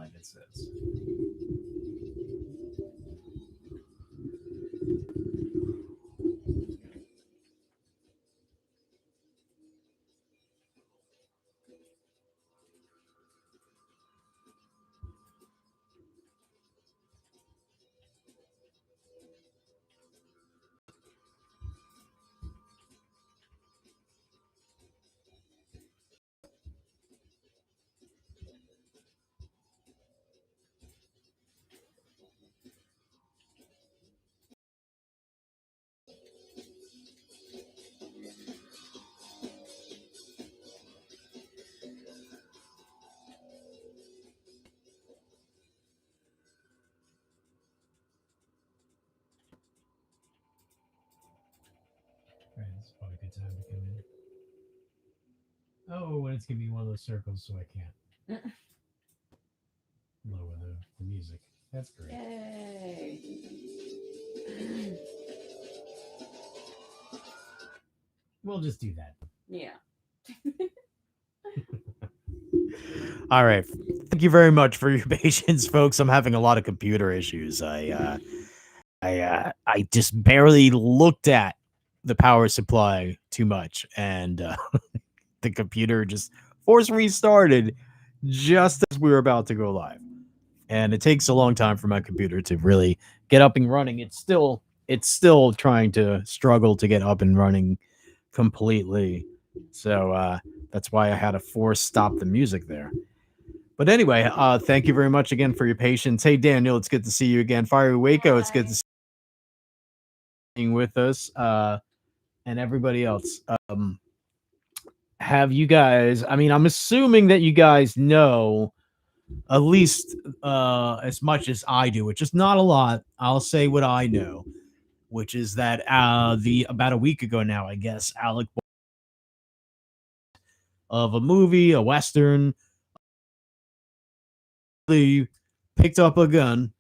live, it says. Right, it's probably a good time to come in. Oh, and it's giving me one of those circles, so I can't lower the music. That's great. Yay. We'll just do that. Yeah. All right. Thank you very much for your patience, folks. I'm having a lot of computer issues. I just barely looked at the power supply too much, and the computer just force restarted just as we were about to go live. And it takes a long time for my computer to really get up and running. It's still trying to struggle to get up and running completely. So that's why I had to force stop the music there. But anyway, thank you very much again for your patience. Hey Daniel, it's good to see you again. Fiery Waco, it's good to see you with us. And everybody else. Have you guys, I mean, I'm assuming that you guys know at least as much as I do, which is not a lot. I'll say what I know, which is that the about a week ago now, I guess, Alec of a movie, a western, he picked up a gun,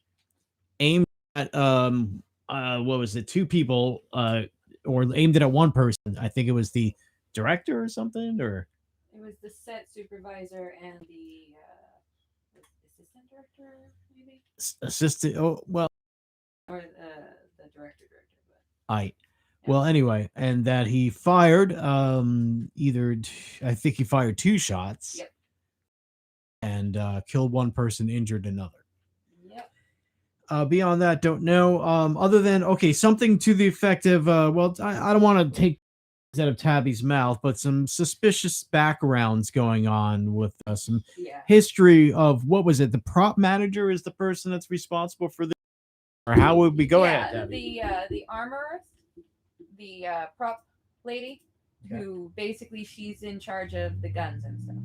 aimed at what was it, two people, or aimed it at one person. I think it was the director or something, or It was the set supervisor and the assistant director, maybe, assistant. Oh well, or the director. But I well anyway, and that he fired I think he fired two shots. Yep. And killed one person, injured another. Yep. Beyond that, don't know. Other than okay, something to the effect of well, I don't want to take out of Tabby's mouth, but some suspicious backgrounds going on with some history of what was it? The prop manager is the person that's responsible for this, or how would we go ahead? Tabby? The armorist, the prop lady, who basically she's in charge of the guns and stuff.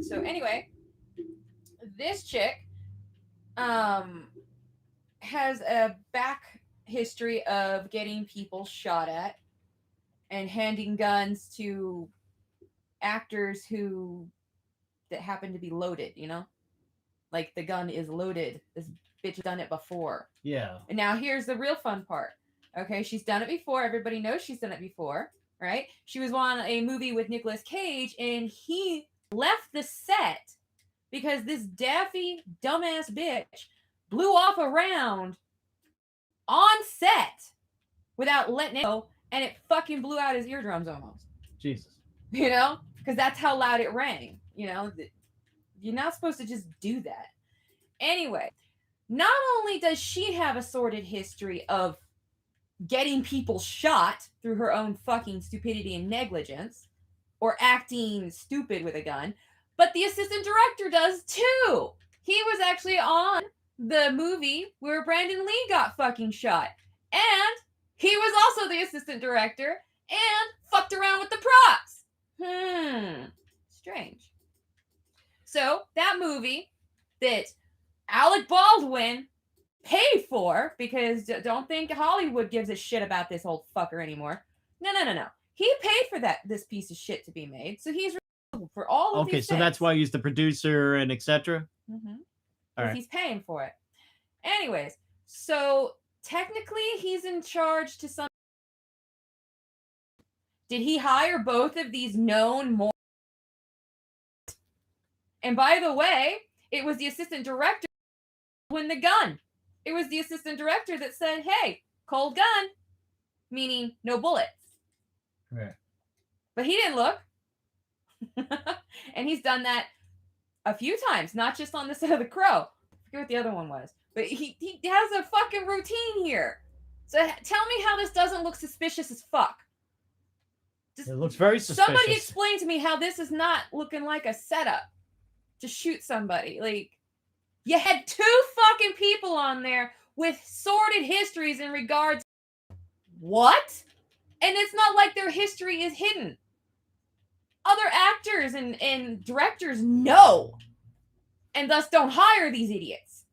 So anyway, this chick has a back history of getting people shot at and handing guns to actors that happen to be loaded, like the gun is loaded. This bitch has done it before. Yeah. And now here's the real fun part. Okay, she's done it before. Everybody knows she's done it before, right? She was on a movie with Nicolas Cage, and he left the set because this daffy, dumbass bitch blew off a round on set without letting it go, and it fucking blew out his eardrums almost. Jesus. Because that's how loud it rang. You're not supposed to just do that. Anyway, not only does she have a sordid history of getting people shot through her own fucking stupidity and negligence, or acting stupid with a gun, but the assistant director does too. He was actually on the movie where Brandon Lee got fucking shot, and he was also the assistant director and fucked around with the props. Strange. So that movie that Alec Baldwin paid for, because don't think Hollywood gives a shit about this old fucker anymore. No. He paid for this piece of shit to be made, so he's responsible for all of these Okay, so that's why he's the producer and etc. Mm-hmm. All right. He's paying for it. Anyways, so technically he's in charge to some. Did he hire both of these known more? And by the way, It was the assistant director when the gun. It was the assistant director that said, "Hey, cold gun," meaning no bullets. Right. But he didn't look. And he's done that a few times, not just on the set of The Crow. I forget what the other one was. But he has a fucking routine here. So tell me how this doesn't look suspicious as fuck. It looks very suspicious. Somebody explain to me how this is not looking like a setup to shoot somebody. Like, you had 2 fucking people on there with sordid histories in regards. What? And it's not like their history is hidden. Other actors and directors know, and thus don't hire these idiots.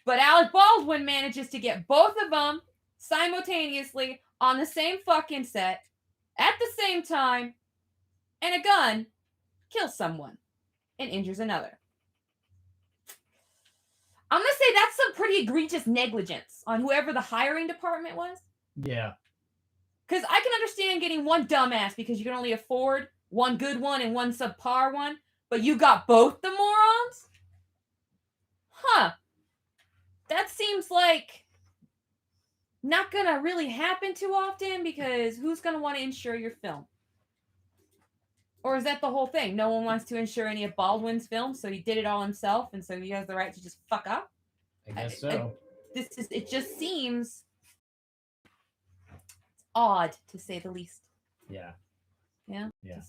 But Alec Baldwin manages to get both of them simultaneously on the same fucking set at the same time, and a gun kills someone and injures another. I'm going to say that's some pretty egregious negligence on whoever the hiring department was. Yeah. Because I can understand getting one dumbass because you can only afford one good one and one subpar one, but you got both the morons? Huh. That seems like not going to really happen too often, because who's going to want to insure your film? Or is that the whole thing? No one wants to insure any of Baldwin's films, so he did it all himself, and so he has the right to just fuck up? I guess so. It just seems odd, to say the least. Yeah. Yeah? Yeah.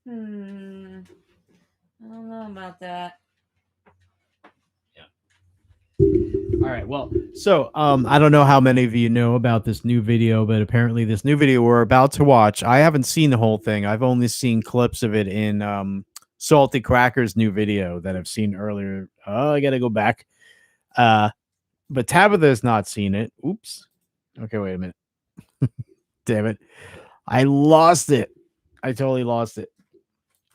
I don't know about that. All right. Well, so I don't know how many of you know about this new video, but apparently this new video we're about to watch, I haven't seen the whole thing. I've only seen clips of it in Salty Cracker's new video that I've seen earlier. Oh, I gotta go back. But Tabitha has not seen it. Oops. Okay, wait a minute. Damn it. I lost it. I totally lost it.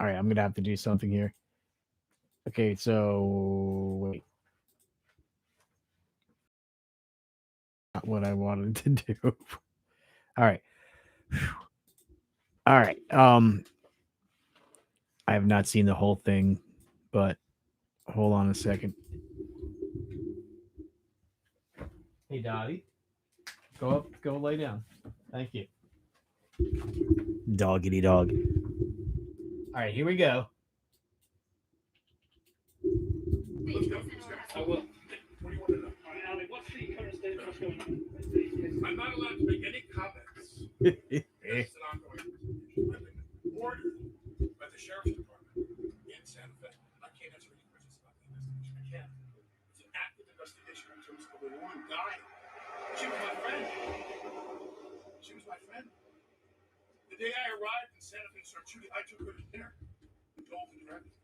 All right, I'm gonna have to do something here. Okay, so wait. Not what I wanted to do. All right. All right. I have not seen the whole thing, but hold on a second. Hey, Dottie. Go up, go lay down. Thank you. Doggity dog. All right, here we go. I will. What do you want to know? Alec, what's the current state of what's going on? I'm not allowed to make any comments. This is an ongoing investigation. I've been ordered by the sheriff's department in Santa Fe. I can't answer any questions about the investigation. I can't. It's an active investigation in terms of a woman dying. She was my friend. She was my friend. The day I arrived in Santa Fe, I took her to dinner and told her everything.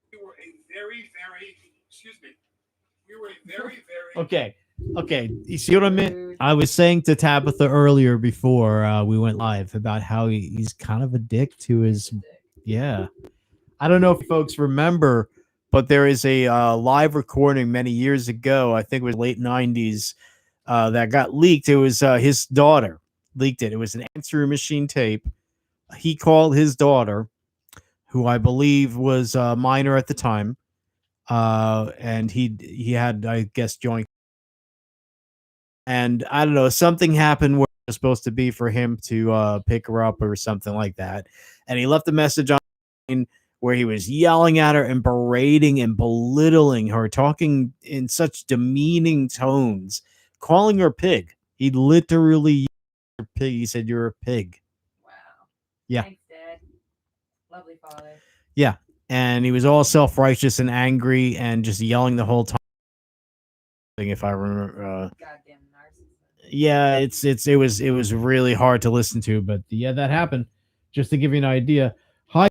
We were a very, Okay. You see what I meant? I was saying to Tabitha earlier before we went live about how he's kind of a dick to his. Yeah. I don't know if folks remember, but there is a live recording many years ago. I think it was late 90s that got leaked. It was his daughter leaked it. It was an answering machine tape. He called his daughter, who I believe was a minor at the time. And he had, I guess, joint. And I don't know, something happened where it was supposed to be for him to pick her up or something like that. And he left a message on where he was yelling at her and berating and belittling her, talking in such demeaning tones, calling her pig. He literally used her pig. He said, "You're a pig." Wow. Yeah. Thanks, Dad. Lovely father. Yeah. And he was all self-righteous and angry and just yelling the whole time. If I remember, Goddamn narcissist. yeah, it was really hard to listen to, but yeah, that happened. Just to give you an idea. Hi,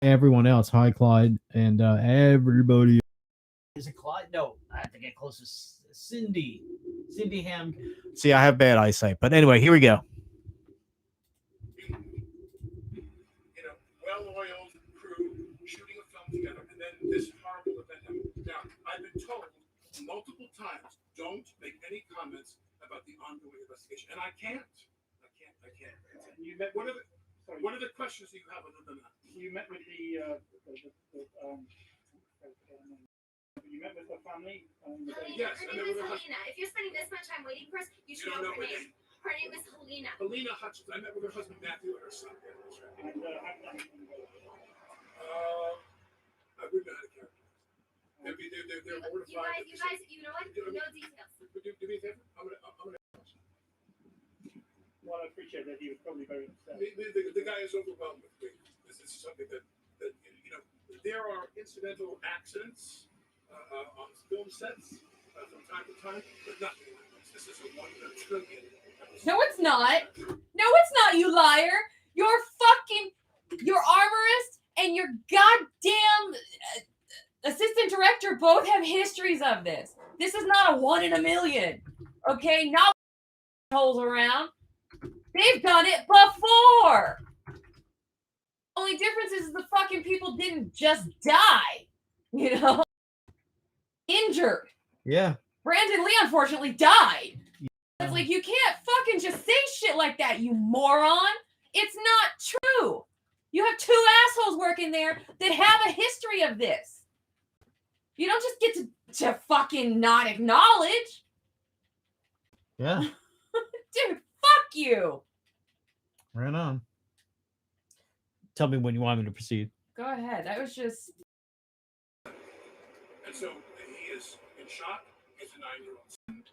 everyone else. Hi, Clyde, and everybody. Is it Clyde? No, I have to get close to Cindy. Cindy Ham. See, I have bad eyesight, but anyway, here we go. Well-oiled crew shooting a film together, and then this horrible event happened. Now, I've been told multiple times, don't make any comments about the ongoing investigation, and I can't. You met. What are the questions you have other than that? You met with the Honey? Yes, her name is Helena. If you're spending this much time waiting for us, you should know her name. Her name is Helena. Helena Hutchins. I met with her husband Matthew and her son. Yeah, that's right. And I wouldn't know how to characterize. They're mortified. You guys, you know what? No details. Do me a favor. I'm gonna. Well, I appreciate that. He was probably very upset. The guy is overwhelmed with grief. This is something that there are incidental accidents on film sets from time to time, but nothing like this. This is a 1 in a trillion. No, it's not. No, it's not, you liar. Your armorist and your goddamn assistant director both have histories of this. This is not a 1 in a million. Okay? Not holes around. They've done it before. Only difference is the fucking people didn't just die. You know? Injured. Yeah. Brandon Lee unfortunately died. It's like, you can't fucking just say shit like that, you moron. It's not true. You have 2 assholes working there that have a history of this. You don't just get to fucking not acknowledge. Yeah. Dude, fuck you. Right on. Tell me when you want me to proceed. Go ahead. That was just... And so he is in shock. He's a 9-year-old son.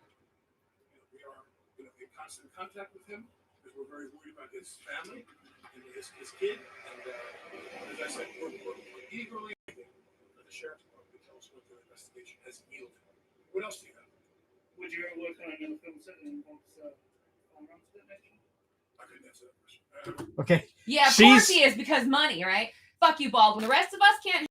We are in constant contact with him because we're very worried about his family and his kid. And as I said, we're eagerly waiting for the sheriff's department to tell us what their investigation has yielded. What else do you have? Would you ever work on another film set in firearms detonation? I couldn't answer that question. Okay. Yeah, of course he is, because money, right? Fuck you, Baldwin. The rest of us can't.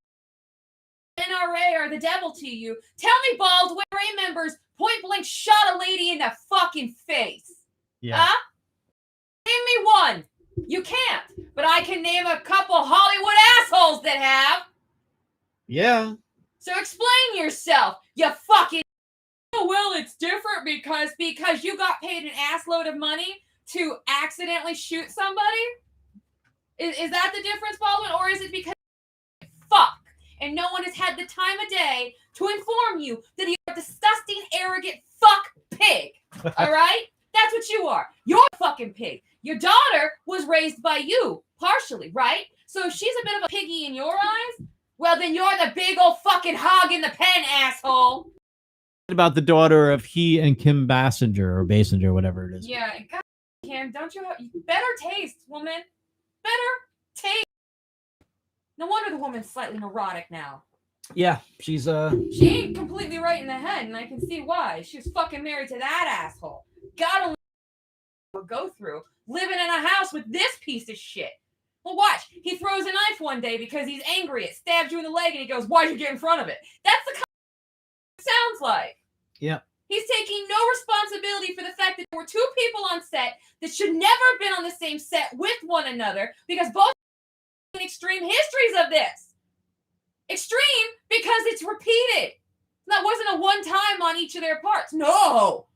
NRA are the devil to you. Tell me, Baldwin, NRA members point blank shot a lady in the fucking face. Yeah. Huh? Name me one. You can't. But I can name a couple Hollywood assholes that have. Yeah. So explain yourself, you fucking... Oh, well, it's different because you got paid an assload of money to accidentally shoot somebody? Is that the difference, Baldwin? Or is it because fuck and no one has had the time of day to inform you that you're a disgusting, arrogant fuck pig? All right? That's what you are. You're a fucking pig. Your daughter was raised by you, partially, right? So if she's a bit of a piggy in your eyes, well, then you're the big old fucking hog in the pen, asshole. About the daughter of he and Kim Basinger, whatever it is. Yeah, God, Kim, don't you have better taste, woman? Better taste. No wonder the woman's slightly neurotic now. Yeah, she's She ain't completely right in the head, and I can see why. She was fucking married to that asshole. God only would go through living in a house with this piece of shit. Well, watch. He throws a knife one day because he's angry. It stabs you in the leg, and he goes, "Why'd you get in front of it?" That's the kind of it sounds like. Yeah. He's taking no responsibility for the fact that there were 2 people on set that should never have been on the same set with one another because both have extreme histories of this. Extreme because it's repeated. That wasn't a one time on each of their parts. No.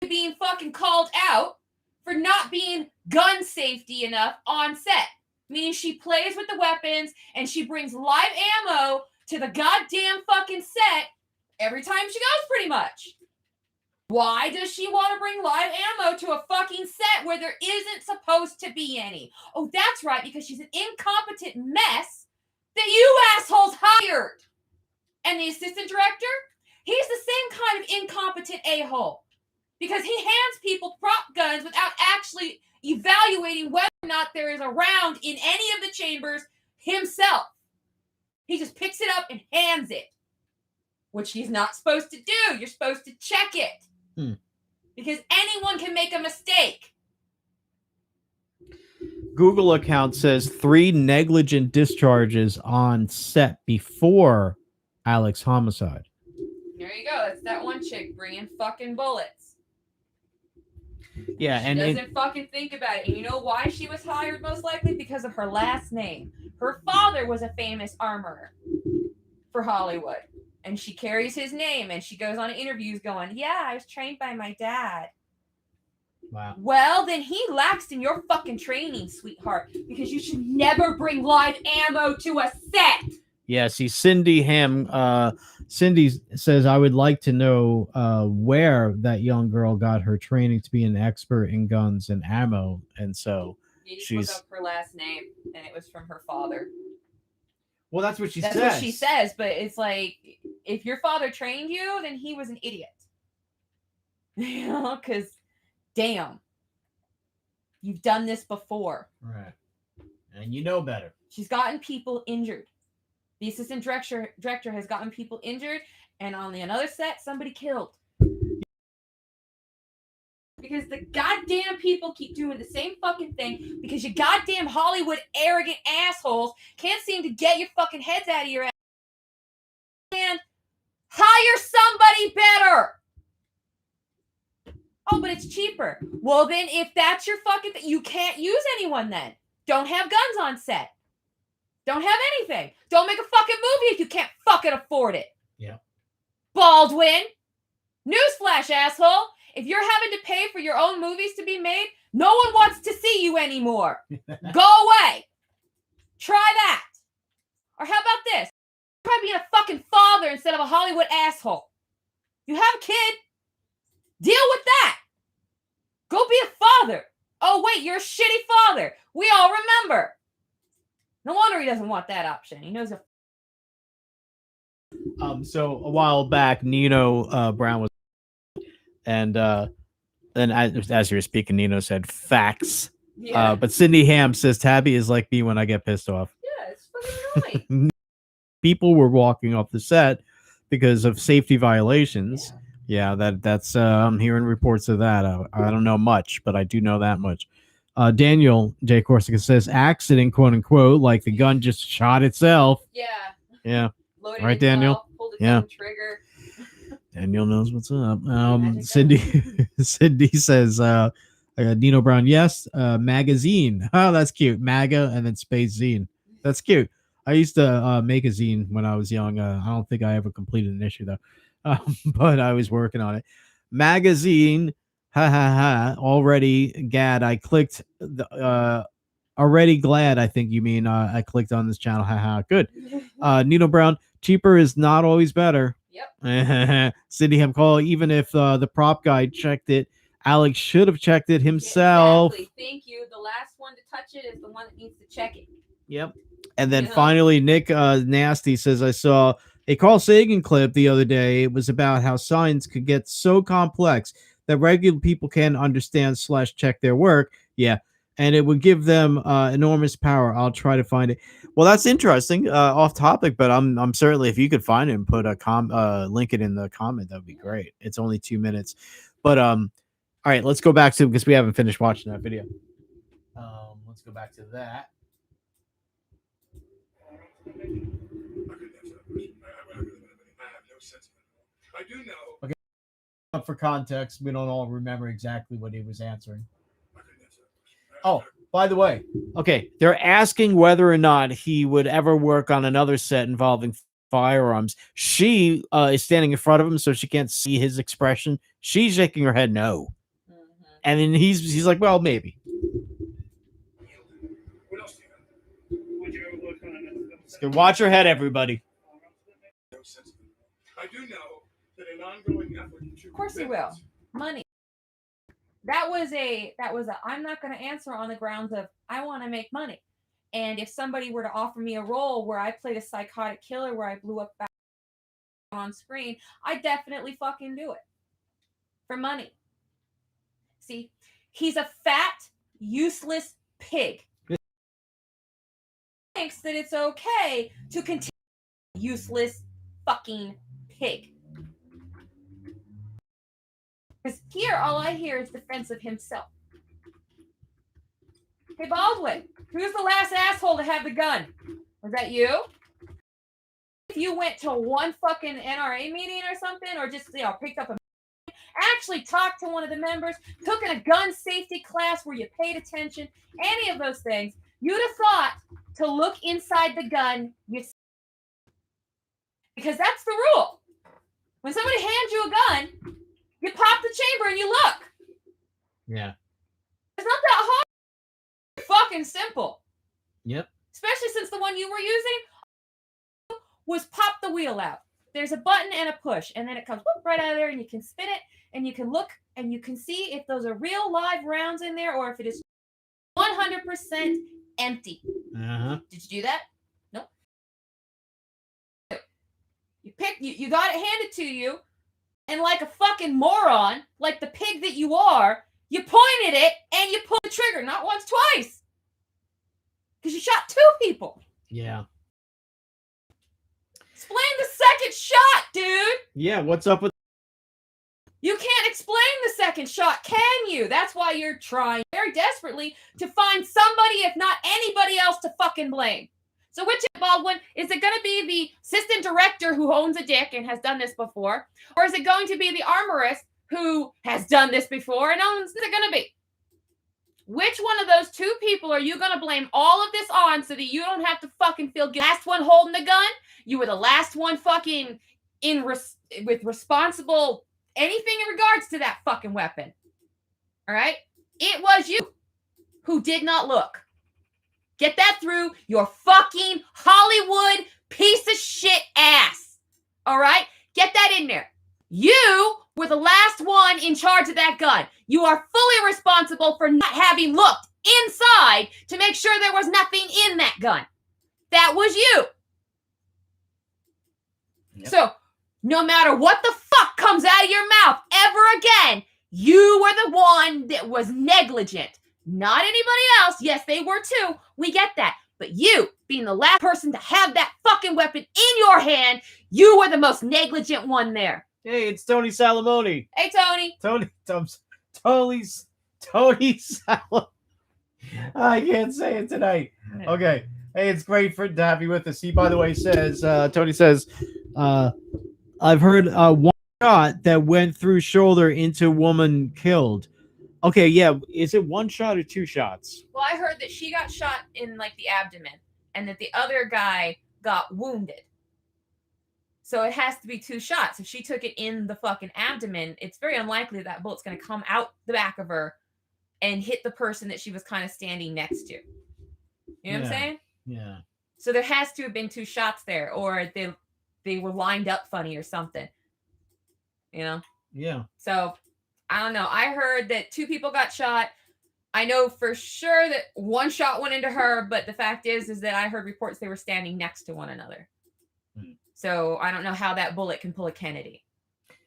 Being fucking called out for not being gun safety enough on set. Meaning she plays with the weapons and she brings live ammo to the goddamn fucking set every time she goes, pretty much. Why does she want to bring live ammo to a fucking set where there isn't supposed to be any? Oh, that's right, because she's an incompetent mess that you assholes hired. And the assistant director, he's the same kind of incompetent a-hole. Because he hands people prop guns without actually evaluating whether or not there is a round in any of the chambers himself. He just picks it up and hands it. Which he's not supposed to do. You're supposed to check it. Because anyone can make a mistake. Google account says 3 negligent discharges on set before Alec's homicide. There you go. That's that one chick bringing fucking bullets. Yeah, She and doesn't fucking think about it. And you know why she was hired, most likely? Because of her last name. Her father was a famous armorer for Hollywood. And she carries his name, and she goes on interviews going, "Yeah, I was trained by my dad." Wow. Well, then he lacks in your fucking training, sweetheart, because you should never bring live ammo to a set. Yeah, see, Cindy Cindy says, I would like to know where that young girl got her training to be an expert in guns and ammo. And so You just she's look up her last name, and it was from her father. well, that's what she That's says. what she says, but it's like, if your father trained you, then he was an idiot. You know, because damn, you've done this before. Right. And you know better. She's gotten people injured. The assistant director has gotten people injured, and on another set, somebody killed. Because the goddamn people keep doing the same fucking thing because you goddamn Hollywood arrogant assholes can't seem to get your fucking heads out of your ass and hire somebody better. Oh, but it's cheaper. Well, then if that's your fucking thing, you can't use anyone then. Don't have guns on set. Don't have anything. Don't make a fucking movie if you can't fucking afford it. Yeah. Baldwin. Newsflash, asshole. If you're having to pay for your own movies to be made, no one wants to see you anymore. Go away. Try that. Or how about this? Try being a fucking father instead of a Hollywood asshole. You have a kid. Deal with that. Go be a father. Oh, wait, you're a shitty father. We all remember. No wonder he doesn't want that option. He knows a So a while back, Nino Brown was, and then as you were speaking, Nino said facts. yeah. But Cindy Ham says Tabby is like me when I get pissed off. Yeah, it's fucking annoying. People were walking off the set because of safety violations. Yeah, that's I'm hearing reports of that. I don't know much, but I do know that much. Daniel J. Corsica says accident, quote unquote, like the gun just shot itself. Yeah. Yeah. Loaded Right, Daniel? pulled Yeah. trigger. Daniel knows what's up. Magic Cindy says, Nino Brown, yes, magazine. Oh, that's cute. MAGA and then space zine. That's cute. I used to make a zine when I was young. I don't think I ever completed an issue though, but I was working on it. Magazine, ha ha ha. Already, gad. I clicked. Already glad. I think you mean I clicked on this channel. Ha ha. Good. Nino Brown, cheaper is not always better. Yep. Cindy Ham call. Even if the prop guy checked it, Alex should have checked it himself. Exactly. Thank you. The last one to touch it is the one that needs to check it. Yep. And then Yeah. finally, Nick Nasty says, I saw a Carl Sagan clip the other day. It was about how science could get so complex that regular people can't understand / check their work. Yeah. And it would give them enormous power. I'll try to find it. Well, that's interesting. Off topic, but I'm certainly, if you could find it and put a link it in the comment, that would be great. It's only 2 minutes. But all right, let's go back to, because we haven't finished watching that video. Let's go back to that. I do know. Okay. For context, we don't all remember exactly what he was answering. Oh, by the way, okay, they're asking whether or not he would ever work on another set involving firearms. She is standing in front of him, so she can't see his expression. She's shaking her head no. And then he's like, well, maybe. What else do you have? Would you ever work on another film set? So watch your head, everybody. I do know that an ongoing effort to Of course he will. Money. That was a I'm not going to answer on the grounds of I want to make money. And if somebody were to offer me a role where I played a psychotic killer where I blew up back on screen, I definitely fucking do it. For money. See, he's a fat, useless pig. Thinks that it's okay to continue useless fucking pig. Because here, all I hear is defense of himself. Hey, Baldwin, who's the last asshole to have the gun? Was that you? If you went to one fucking NRA meeting or something, or just, picked up a... actually talked to one of the members, took in a gun safety class where you paid attention, any of those things, you'd have thought to look inside the gun yourself. Because that's the rule. When somebody hands you a gun, you pop the chamber and you look. Yeah. It's not that hard. It's fucking simple. Yep. Especially since the one you were using was pop the wheel out. There's a button and a push, and then it comes whoop, right out of there, and you can spin it, and you can look, and you can see if those are real live rounds in there, or if it is 100% empty. Uh-huh. Did you do that? Nope. You got it handed to you, and like a fucking moron, like the pig that you are, you pointed it, and you pulled the trigger, not once, twice. Because you shot 2 people. Yeah. Explain the second shot, dude. Yeah, what's up with... You can't explain the second shot, can you? That's why you're trying very desperately to find somebody, if not anybody else, to fucking blame. So which Baldwin, is it going to be the assistant director who owns a dick and has done this before? Or is it going to be the armorist who has done this before and owns it going to be? Which one of those 2 people are you going to blame all of this on so that you don't have to fucking feel guilty? Last one holding the gun? You were the last one fucking with responsible anything in regards to that fucking weapon. All right? It was you who did not look. Get that through your fucking Hollywood piece of shit ass. All right? Get that in there. You were the last one in charge of that gun. You are fully responsible for not having looked inside to make sure there was nothing in that gun. That was you. Yep. So, no matter what the fuck comes out of your mouth ever again, you were the one that was negligent. Not anybody else. Yes, they were too. We get that. But you, being the last person to have that fucking weapon in your hand, you were the most negligent one there. Hey, it's Tony Salamone. Hey, Tony. Tony Salamone. I can't say it tonight. Okay. Hey, it's great to have you with us. He, by the way, says, Tony says, I've heard one shot that went through shoulder into woman killed. Okay, yeah. Is it 1 shot or 2 shots? Well, I heard that she got shot in, like, the abdomen, and that the other guy got wounded. So it has to be 2 shots. If she took it in the fucking abdomen, it's very unlikely that bullet's going to come out the back of her and hit the person that she was kind of standing next to. You know what I'm saying? Yeah. So there has to have been 2 shots there, or they were lined up funny or something. You know? Yeah. So, I don't know. I heard that 2 people got shot. I know for sure that 1 shot went into her, but the fact is that I heard reports they were standing next to one another. So I don't know how that bullet can pull a Kennedy.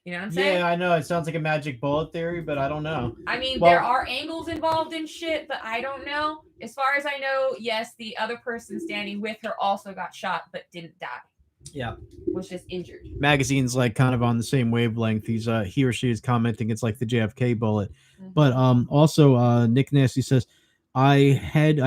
You know what I'm saying? Yeah, I know. It sounds like a magic bullet theory, but I don't know. I mean, there are angles involved in shit, but I don't know. As far as I know, yes, the other person standing with her also got shot, but didn't die. Yeah. Was just injured. Magazine's like kind of on the same wavelength. He or she is commenting it's like the JFK bullet. Mm-hmm. But also Nick Nasty says, I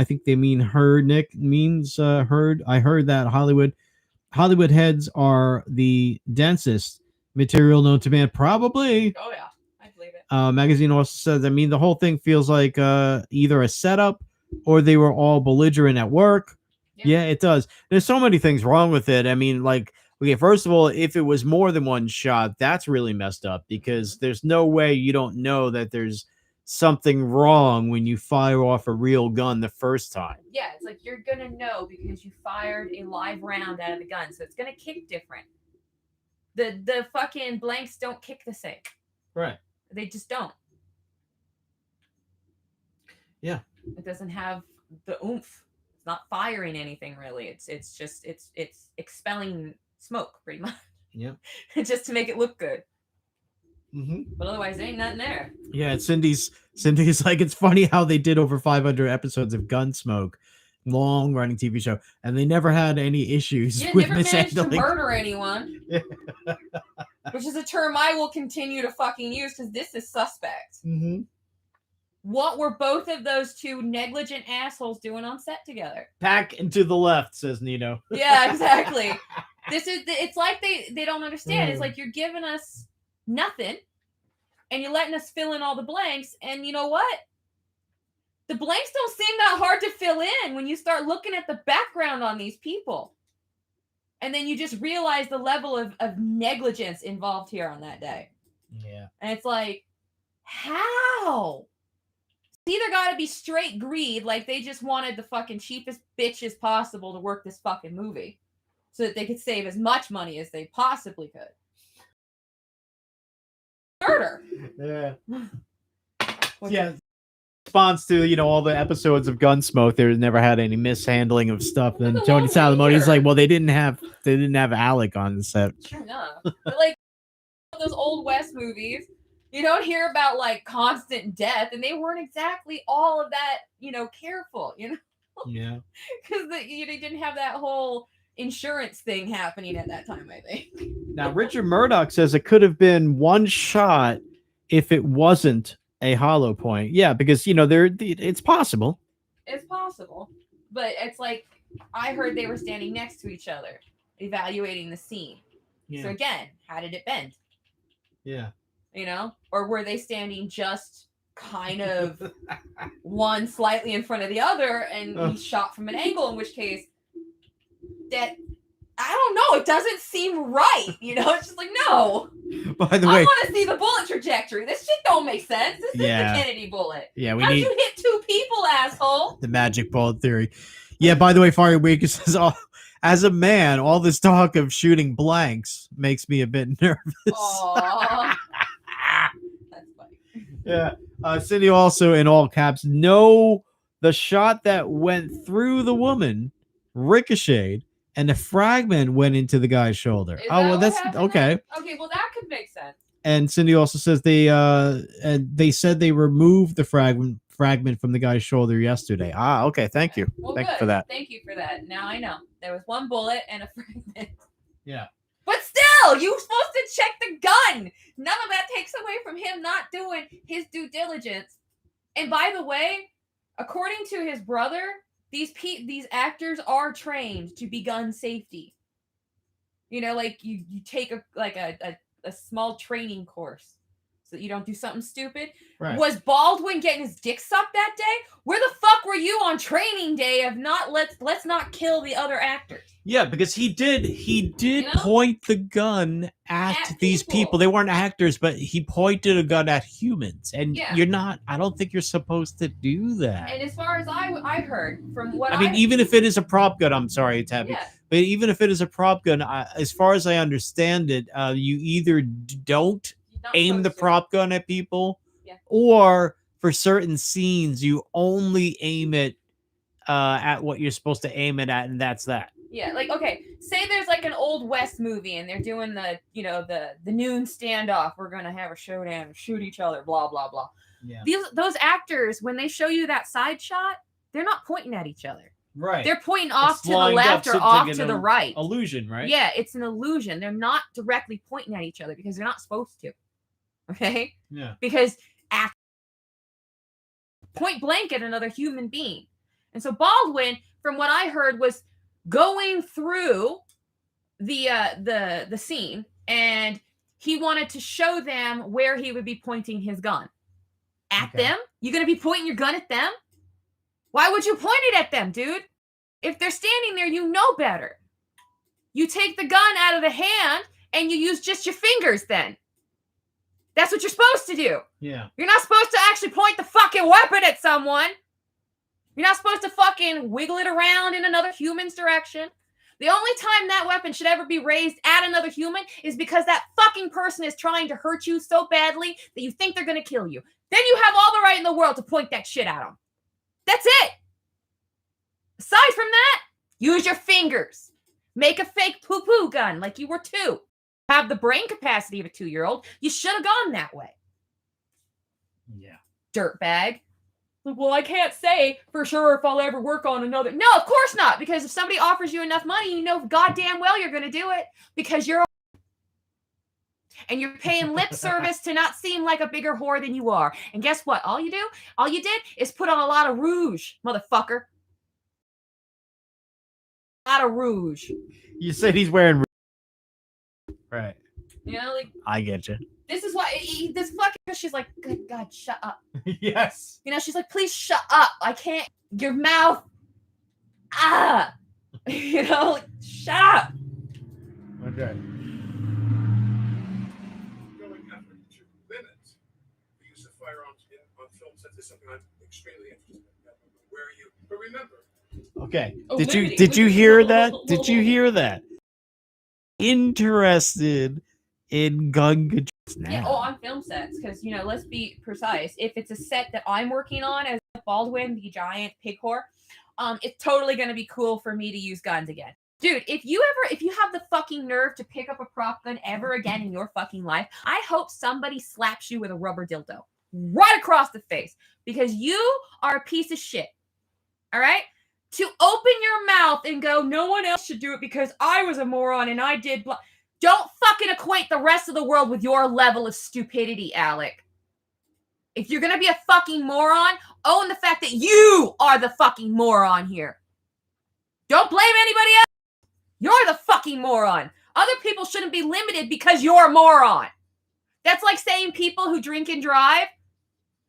think they mean her. Nick means heard. I heard that Hollywood heads are the densest material known to man. Probably. Oh yeah, I believe it. Magazine also says, I mean, the whole thing feels like either a setup or they were all belligerent at work. Yeah, it does. There's so many things wrong with it. I mean, like, okay, first of all, if it was more than 1 shot, that's really messed up because there's no way you don't know that there's something wrong when you fire off a real gun the first time. Yeah, it's like you're going to know because you fired a live round out of the gun, so it's going to kick different. The fucking blanks don't kick the same. Right. They just don't. Yeah. It doesn't have the oomph. It's not firing anything really. It's just expelling smoke pretty much. Yeah. Just to make it look good. Mm-hmm. But otherwise, there ain't nothing there. Yeah, Cindy's like, it's funny how they did over 500 episodes of Gunsmoke, long running TV show, and they never had any issues with never managed to mishandling. murder anyone. Yeah. Which is a term I will continue to fucking use because this is suspect. Mm-hmm. What were both of those 2 negligent assholes doing on set together? Pack and to the left, says Nino. Yeah, exactly. It's like they don't understand. It's like you're giving us nothing and you're letting us fill in all the blanks. And you know what? The blanks don't seem that hard to fill in when you start looking at the background on these people. And then you just realize the level of negligence involved here on that day. Yeah. And it's like, how? It's either got to be straight greed, like they just wanted the fucking cheapest bitches possible to work this fucking movie. so that they could save as much money as they possibly could. Murder. Yeah. What's Yeah. Response to all the episodes of Gunsmoke, there never had any mishandling of stuff. Then Look at Tony the long Salamoni's hair. like, well, they didn't have Alec on the set. True enough. But like those old West movies, you don't hear about like constant death, and they weren't exactly all of that, careful, Yeah. because they didn't have that whole insurance thing happening at that time, I think. Now Richard Murdoch says it could have been one shot if it wasn't a hollow point. Yeah, because it's possible. It's possible, but it's like I heard they were standing next to each other, evaluating the scene. Yeah. So again, how did it bend? Yeah. Or were they standing just kind of one slightly in front of the other, and he shot from an angle, in which case that I don't know, it doesn't seem right. It's just like, no. By the I way, want to see the bullet trajectory. This shit don't make sense. This is the Kennedy bullet. Yeah, we How'd need you hit two people, asshole? the magic bullet theory. Yeah, by the way, Fire Week says, as a man, all this talk of shooting blanks makes me a bit nervous. Aww. That's funny. Yeah. Cindy also, in all caps, no, the shot that went through the woman ricocheted and the fragment went into the guy's shoulder. Is Oh, that well, what that's happened okay. then? Okay, well, that could make sense. And Cindy also says they said they removed the fragment from the guy's shoulder yesterday. Ah, okay. Thank you. Well, Thank you good. for that. Thank you for that. Now I know. There was one bullet and a fragment. Yeah. But still, you were supposed to check the gun. None of that takes away from him not doing his due diligence. And by the way, according to his brother, these actors are trained to be gun safety. Like you take a small training course so that you don't do something stupid. Right. Was Baldwin getting his dick sucked that day? Where the fuck were you on training day of not let's not kill the other actors? Yeah, because he did You know? point the gun at these people. They weren't actors, but he pointed a gun at humans. And Yeah. I don't think you're supposed to do that. And as far as I heard from what I mean, even if it is a prop gun, I'm sorry, Tabby. Yeah. But even if it is a prop gun, as far as I understand it, you either don't you're not aim the supposed to. prop gun at people, Yeah. or for certain scenes, you only aim it at what you're supposed to aim it at, and that's that. Yeah, like, okay, say there's like an old West movie and they're doing the noon standoff. We're going to have a showdown, shoot each other, blah, blah, blah. Yeah. Those actors, when they show you that side shot, they're not pointing at each other. Right. They're pointing off to the lined left up or so off to to get the an right. Illusion, right? Yeah, it's an illusion. They're not directly pointing at each other because they're not supposed to. Okay? Yeah. Because point blank at another human being. And so Baldwin, from what I heard, was going through the scene, and he wanted to show them where he would be pointing his gun. At them? You gonna be pointing your gun at them? Why would you point it at them, dude? If they're standing there, you know better. You take the gun out of the hand and you use just your fingers then. That's what you're supposed to do. Yeah. You're not supposed to actually point the fucking weapon at someone. You're not supposed to fucking wiggle it around in another human's direction. The only time that weapon should ever be raised at another human is because that fucking person is trying to hurt you so badly that you think they're going to kill you. Then you have all the right in the world to point that shit at them. That's it. Aside from that, use your fingers. Make a fake poo-poo gun like you were 2. Have the brain capacity of a 2-year-old. You should have gone that way. Yeah. Dirtbag. Well, I can't say for sure if I'll ever work on another. No, of course not. Because if somebody offers you enough money, you know goddamn well you're going to do it. Because you're and you're paying lip service to not seem like a bigger whore than you are. And guess what? All you did is put on a lot of rouge, motherfucker. A lot of rouge. You said he's wearing. Right. Like I get you. this is why this fucking. She's like, good God, shut up. Yes. She's like, please shut up. I can't. Your mouth. Ah. Like, shut up. Okay. Going effort to limit the use of firearms on film sets is something I'm extremely interested in. Where are you? But remember. Okay. Oh, Did limiting, you hear that? limiting. Did you hear that? interested in gun controls now. Yeah, on film sets, because, let's be precise. If it's a set that I'm working on as Baldwin, the giant pig whore, it's totally going to be cool for me to use guns again. Dude, if you have the fucking nerve to pick up a prop gun ever again in your fucking life, I hope somebody slaps you with a rubber dildo right across the face, because you are a piece of shit. All right? To open your mouth and go, no one else should do it because I was a moron and I did blah. Don't fucking equate the rest of the world with your level of stupidity, Alec. If you're going to be a fucking moron, own the fact that you are the fucking moron here. Don't blame anybody else. You're the fucking moron. Other people shouldn't be limited because you're a moron. That's like saying people who drink and drive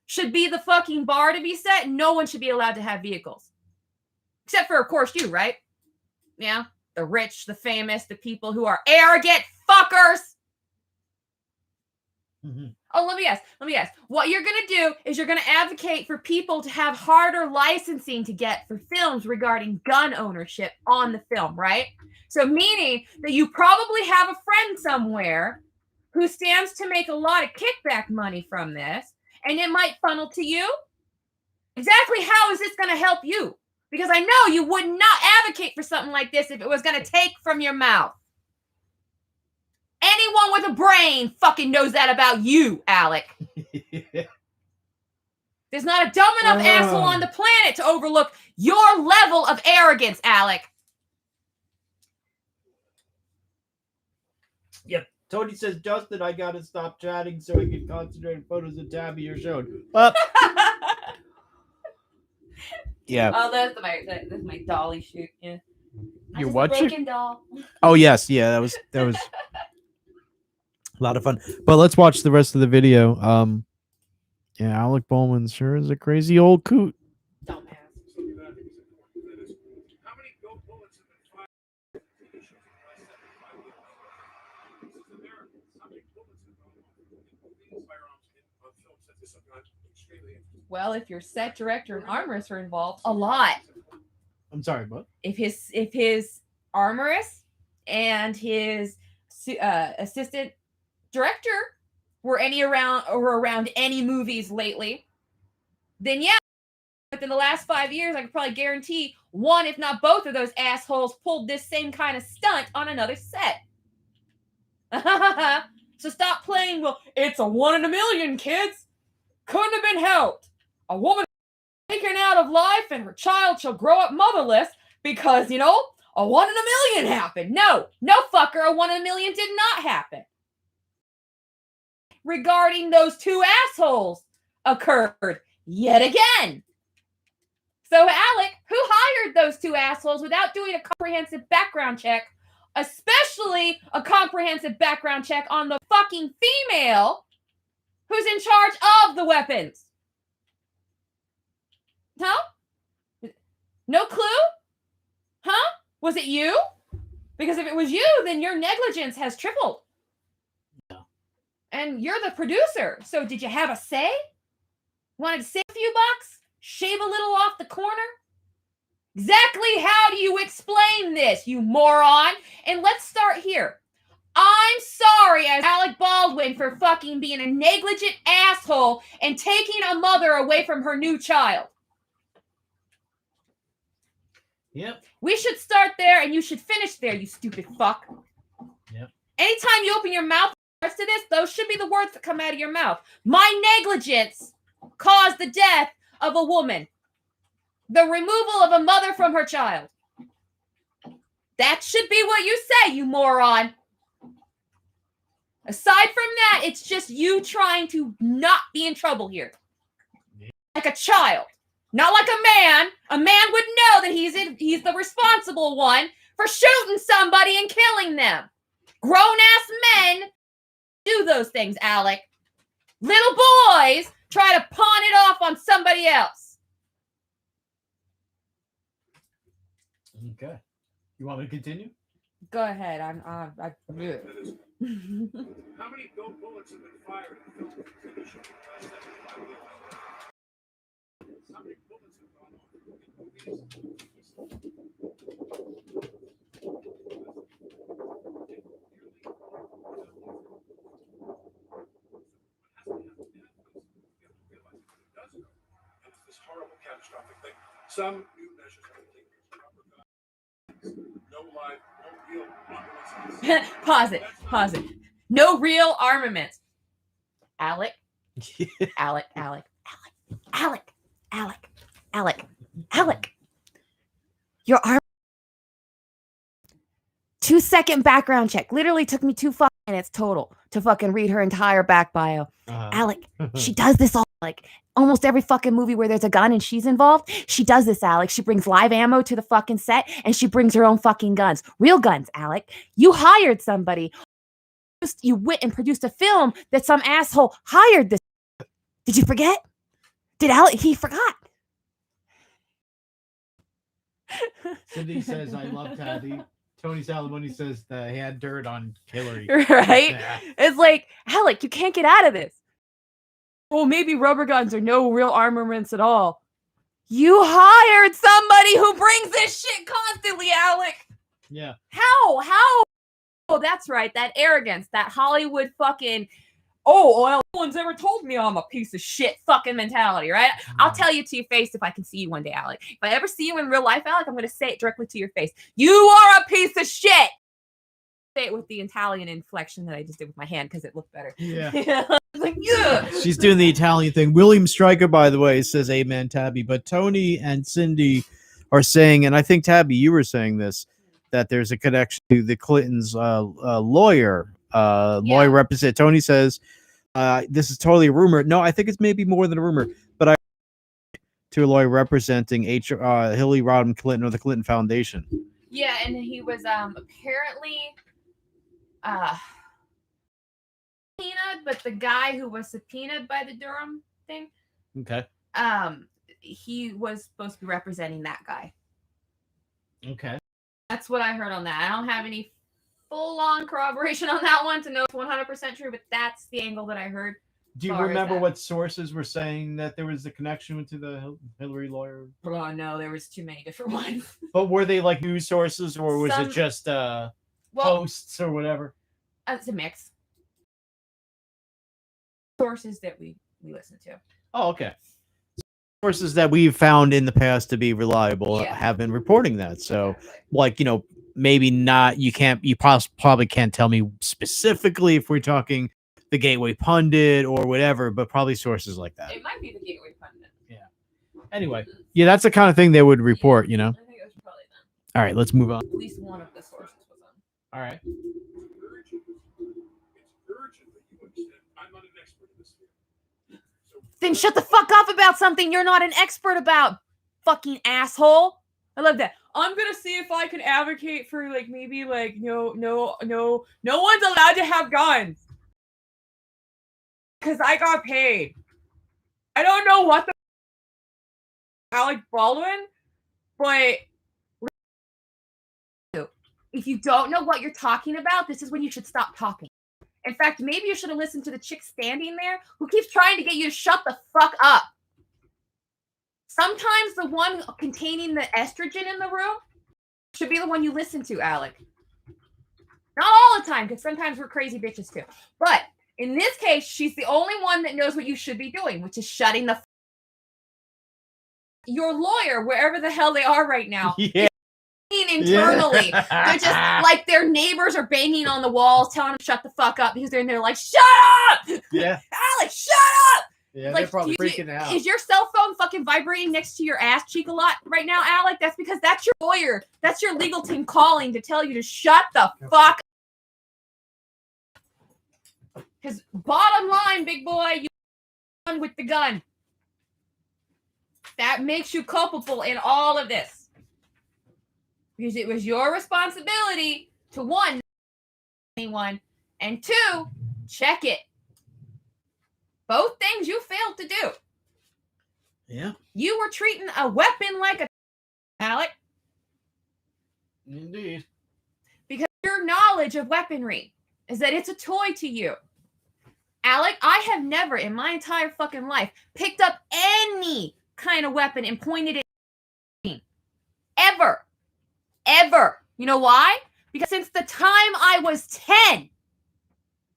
should be the fucking bar to be set, and no one should be allowed to have vehicles. Except for, of course, you, right? Yeah. The rich, the famous, the people who are arrogant fuckers. Mm-hmm. Oh, let me ask. What you're going to do is you're going to advocate for people to have harder licensing to get for films regarding gun ownership on the film, right? So meaning that you probably have a friend somewhere who stands to make a lot of kickback money from this, and it might funnel to you. Exactly how is this going to help you? Because I know you would not advocate for something like this if it was going to take from your mouth. Anyone with a brain fucking knows that about you, Alec. There's not a dumb enough asshole on the planet to overlook your level of arrogance, Alec. Yep. Tony says, Justin, I gotta stop chatting so I can concentrate on photos of Tabby you're showing. Up. Yeah. Oh, that's my dolly shoot. Yeah. You're watching? Broken doll. Oh yes, yeah, that was a lot of fun. But let's watch the rest of the video. Yeah, Alec Baldwin sure is a crazy old coot. Dumbass. Something that I think is important. That is, how many bullets have been fired in TV shows in the last 75 years? This is America. How many bullets have gone off in firearms on film sets? This is something I'm extremely interested in. Well, if your set director and armorist are involved, a lot. I'm sorry, what? If his armorist and his assistant director were around any movies lately, then yeah, within the last 5 years, I could probably guarantee one, if not both of those assholes pulled this same kind of stunt on another set. So stop playing, well, it's a 1 in a million, kids. Couldn't have been helped. A woman taken out of life and her child shall grow up motherless because, a 1 in a million happened. No fucker, a 1 in a million did not happen. Regarding those two assholes occurred yet again. So Alec, who hired those two assholes without doing a comprehensive background check, especially a comprehensive background check on the fucking female who's in charge of the weapons? Huh? No clue? Huh? Was it you? Because if it was you, then your negligence has tripled. No. And you're the producer. So did you have a say? Wanted to save a few bucks? Shave a little off the corner? Exactly how do you explain this, you moron? And let's start here. I'm sorry as Alec Baldwin for fucking being a negligent asshole and taking a mother away from her new child. Yep. We should start there and you should finish there, you stupid fuck. Yep. Anytime you open your mouth to this, those should be the words that come out of your mouth. My negligence caused the death of a woman. The removal of a mother from her child. That should be what you say, you moron. Aside from that, it's just you trying to not be in trouble here. Like a child. Not like a man. A man would know that he's the responsible one for shooting somebody and killing them. Grown-ass men do those things, Alec. Little boys try to pawn it off on somebody else. Okay. You want me to continue? Go ahead. That is, how many bullets have been fired in film and TV shows in the last 75 years? How many bullets have gone off in movies? Some new measures have been taken. No live, no real armaments. Pause it. No real armaments. Alec. Your arm. 2-second background check. Literally took me 2 minutes total to fucking read her entire back bio. Alec, she does this all, like almost every fucking movie where there's a gun and she's involved. She does this, Alec. She brings live ammo to the fucking set and she brings her own fucking guns. Real guns, Alec. You hired somebody. You went and produced a film that some asshole hired this. Did you forget? Did Alec? He forgot. Cindy says, I love Tabby. Tony Salamone says he had dirt on Hillary. Right? Yeah. It's like, Alec, you can't get out of this. Well, maybe rubber guns are no real armaments at all. You hired somebody who brings this shit constantly, Alec. Yeah. How? Oh, that's right. That arrogance, that Hollywood fucking, well, no one's ever told me I'm a piece of shit fucking mentality, right? I'll tell you to your face if I can see you one day, Alec. If I ever see you in real life, Alec, I'm going to say it directly to your face. You are a piece of shit. Say it with the Italian inflection that I just did with my hand because it looked better. Yeah. Like, yeah. She's doing the Italian thing. William Stryker, by the way, says amen, Tabby. But Tony and Cindy are saying, and I think, Tabby, you were saying this, that there's a connection to the Clintons' lawyer. Lawyer representative. Tony says, this is totally a rumor. No, I think it's maybe more than a rumor. But I to a lawyer representing Hillary Rodham Clinton or the Clinton Foundation. Yeah, and he was apparently subpoenaed, but the guy who was subpoenaed by the Durham thing, Okay. he was supposed to be representing that guy. Okay. That's what I heard on that. I don't have any full-on corroboration on that one to know it's 100% true, but that's the angle that I heard. Do you remember what sources were saying that there was a connection to the Hillary lawyer? Oh, no, there was too many different ones. But were they like news sources or was it just posts or whatever? It's a mix. Sources that we listen to. Oh, okay. Sources that we've found in the past to be reliable have been reporting that. So, like, maybe not. You probably can't tell me specifically if we're talking the Gateway Pundit or whatever, but probably sources like that. It might be the Gateway Pundit. Yeah. Anyway, that's the kind of thing they would report. I think it was probably them. All right, let's move on. At least one of the sources was on. All right. It's urgent that you understand. I'm not an expert in this field. Then shut the fuck up about something you're not an expert about, fucking asshole. I love that. I'm gonna see if I can advocate for no one's allowed to have guns. Because I got paid. I don't know what the Alec Baldwin, but if you don't know what you're talking about, this is when you should stop talking. In fact, maybe you should have listened to the chick standing there who keeps trying to get you to shut the fuck up. Sometimes the one containing the estrogen in the room should be the one you listen to, Alec. Not all the time, because sometimes we're crazy bitches too. But in this case, she's the only one that knows what you should be doing, which is shutting the your lawyer, wherever the hell they are right now. Yeah. Internally. They're just like their neighbors are banging on the walls telling them to shut the fuck up because they're in there like, shut up! Yeah. Alex, shut up! Yeah, like, they're probably freaking out. Is your cell phone fucking vibrating next to your ass cheek a lot right now, Alec? That's because that's your lawyer. That's your legal team calling to tell you to shut the fuck up. Because bottom line, big boy, you run with the gun. That makes you culpable in all of this. Because it was your responsibility to one, anyone, and two, check it. Both things you failed to do. Yeah. You were treating a weapon like a Alec. Indeed. Because your knowledge of weaponry is that it's a toy to you. Alec, I have never in my entire fucking life picked up any kind of weapon and pointed it at me. Ever. Ever. You know why? Because since the time I was 10,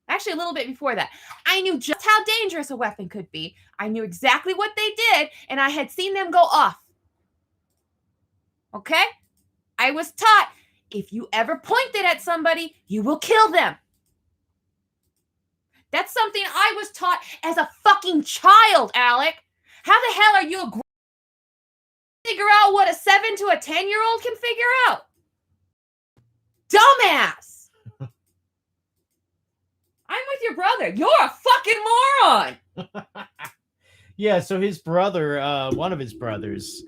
actually a little bit before that, I knew just how dangerous a weapon could be. I knew exactly what they did, and I had seen them go off. Okay? I was taught if you ever point it at somebody, you will kill them. That's something I was taught as a fucking child, Alec. How the hell are you figure out what a 7 to a 10-year-old can figure out? Dumbass. I'm with your brother. You're a fucking moron. Yeah, so his brother, one of his brothers,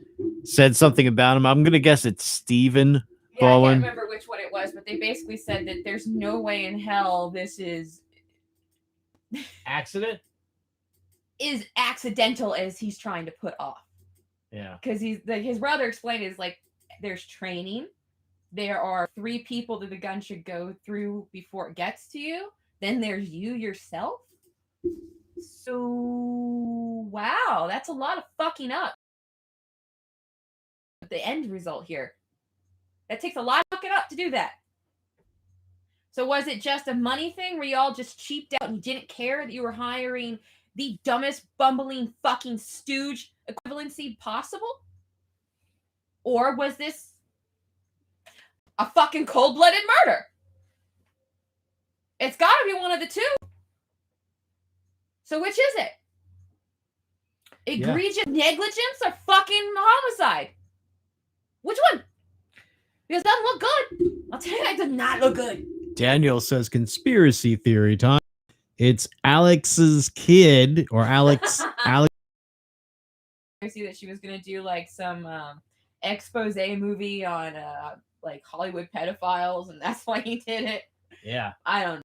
said something about him. I'm gonna guess it's Stephen Baldwin. I can't remember which one it was, but they basically said that there's no way in hell this is accidental as he's trying to put off. Yeah. Because he's like, his brother explained is like there's training. There are 3 people that the gun should go through before it gets to you. Then there's you yourself. So wow, that's a lot of fucking up. The end result here. That takes a lot of fucking up to do that. So was it just a money thing where you all just cheaped out and you didn't care that you were hiring the dumbest, bumbling, fucking stooge equivalency possible? Or was this a fucking cold-blooded murder? It's got to be one of the two. So which is it? Egregious negligence or fucking homicide? Which one? Because it doesn't look good. I'll tell you, it does not look good. Daniel says conspiracy theory time. It's Alex's kid or Alex. Alex. I see that she was gonna do like some expose movie on like Hollywood pedophiles, and that's why he did it. Yeah. I don't know.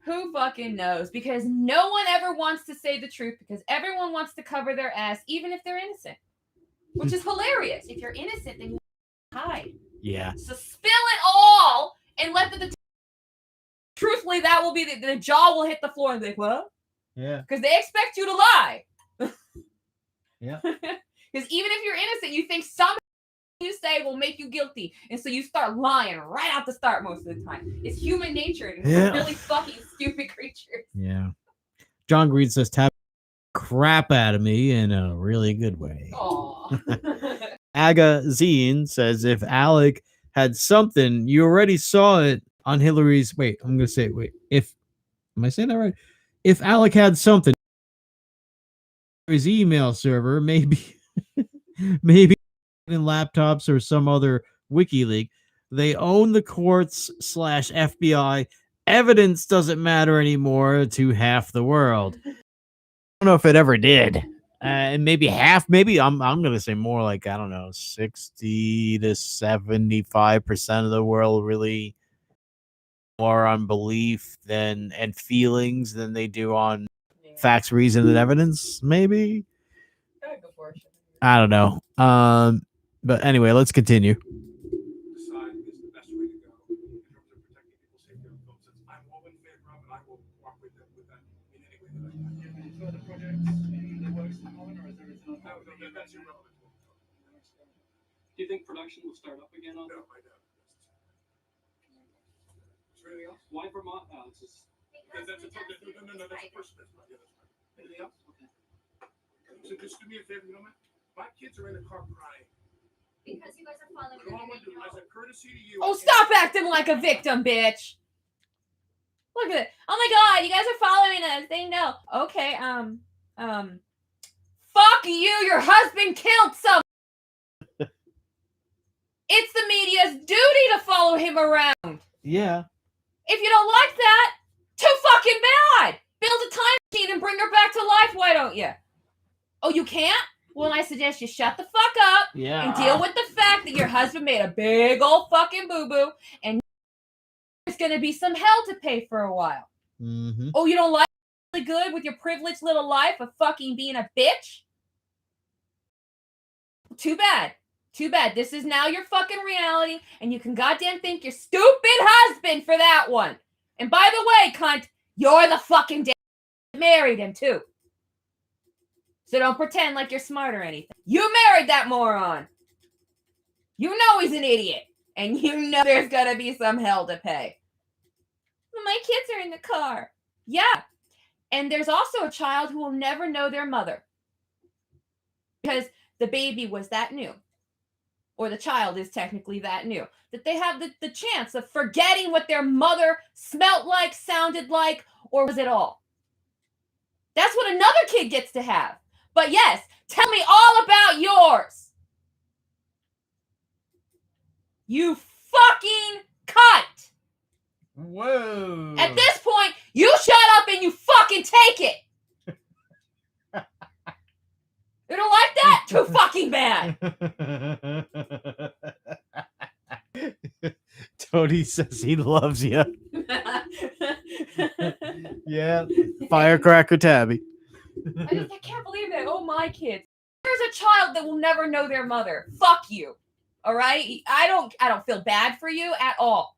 Who fucking knows? Because no one ever wants to say the truth because everyone wants to cover their ass, even if they're innocent. Which is hilarious. If you're innocent, then you hide. Yeah. So spill it all and let the truthfully, that will be the jaw will hit the floor and be like, what? Yeah. Because they expect you to lie. Yeah. Because even if you're innocent, you think something you say will make you guilty. And so you start lying right out the start most of the time. It's human nature. And we're really fucking stupid creatures. Yeah. John Green says, "Tab crap out of me in a really good way." Aww. Agazine says, if Alec had something, you already saw it on Hillary's. Wait, I'm going to say, am I saying that right? If Alec had something, his email server, maybe in laptops or some other WikiLeaks, they own the courts / FBI. Evidence doesn't matter anymore to half the world. I don't know if it ever did. And maybe half, I'm going to say more like, I don't know, 60 to 75% of the world really more on belief and feelings than they do on facts, reason, and evidence, maybe. I don't know. But anyway, let's continue. Decide is the best way to go in terms of protecting people's safety on film sets. I'm all in favor of it. I will work with them with that in any way that I can. Do you have any further projects in the works at the moment, or is everything on hold? No, that's irrelevant. Do you think production will start up again on No, I don't. Is there anything else? Why Vermont? It's just Because That's we a just no, that's a person. That's not the other side. Anything else? okay. So just do me a favor, you know what? My kids are in the car crying. because you guys are following But all I want to do, as the a courtesy to you. Oh, stop acting like a victim, bitch. Look at it. Oh my god, you guys are following us. They know. Okay, fuck you, your husband killed someone. It's the media's duty to follow him around. Yeah. If you don't like that, too fucking bad. Build a time machine and bring her back to life, why don't you? Oh, you can't? Well, I suggest you shut the fuck up Yeah. and deal with the fact that your husband made a big old fucking boo-boo and there's going to be some hell to pay for a while. Mm-hmm. Oh, you don't like really good with your privileged little life of fucking being a bitch? Too bad. Too bad. This is now your fucking reality, and you can goddamn thank your stupid husband for that one. And by the way, cunt, you're the fucking dad that married him, too. So don't pretend like you're smart or anything. You married that moron. You know he's an idiot, and you know there's gonna be some hell to pay. My kids are in the car. Yeah. And there's also a child who will never know their mother. Because the baby was that new. or the child is technically that new, that they have the chance of forgetting what their mother smelt like, sounded like, or was it all. That's what another kid gets to have. But yes, tell me all about yours. You fucking cunt. Whoa. At this point, you shut up and you fucking take it. You don't like that? Too fucking bad. Tony says he loves you. Yeah. Firecracker Tabby. I can't believe that. Oh, my kids. There's a child that will never know their mother. Fuck you. All right? I don't feel bad for you at all.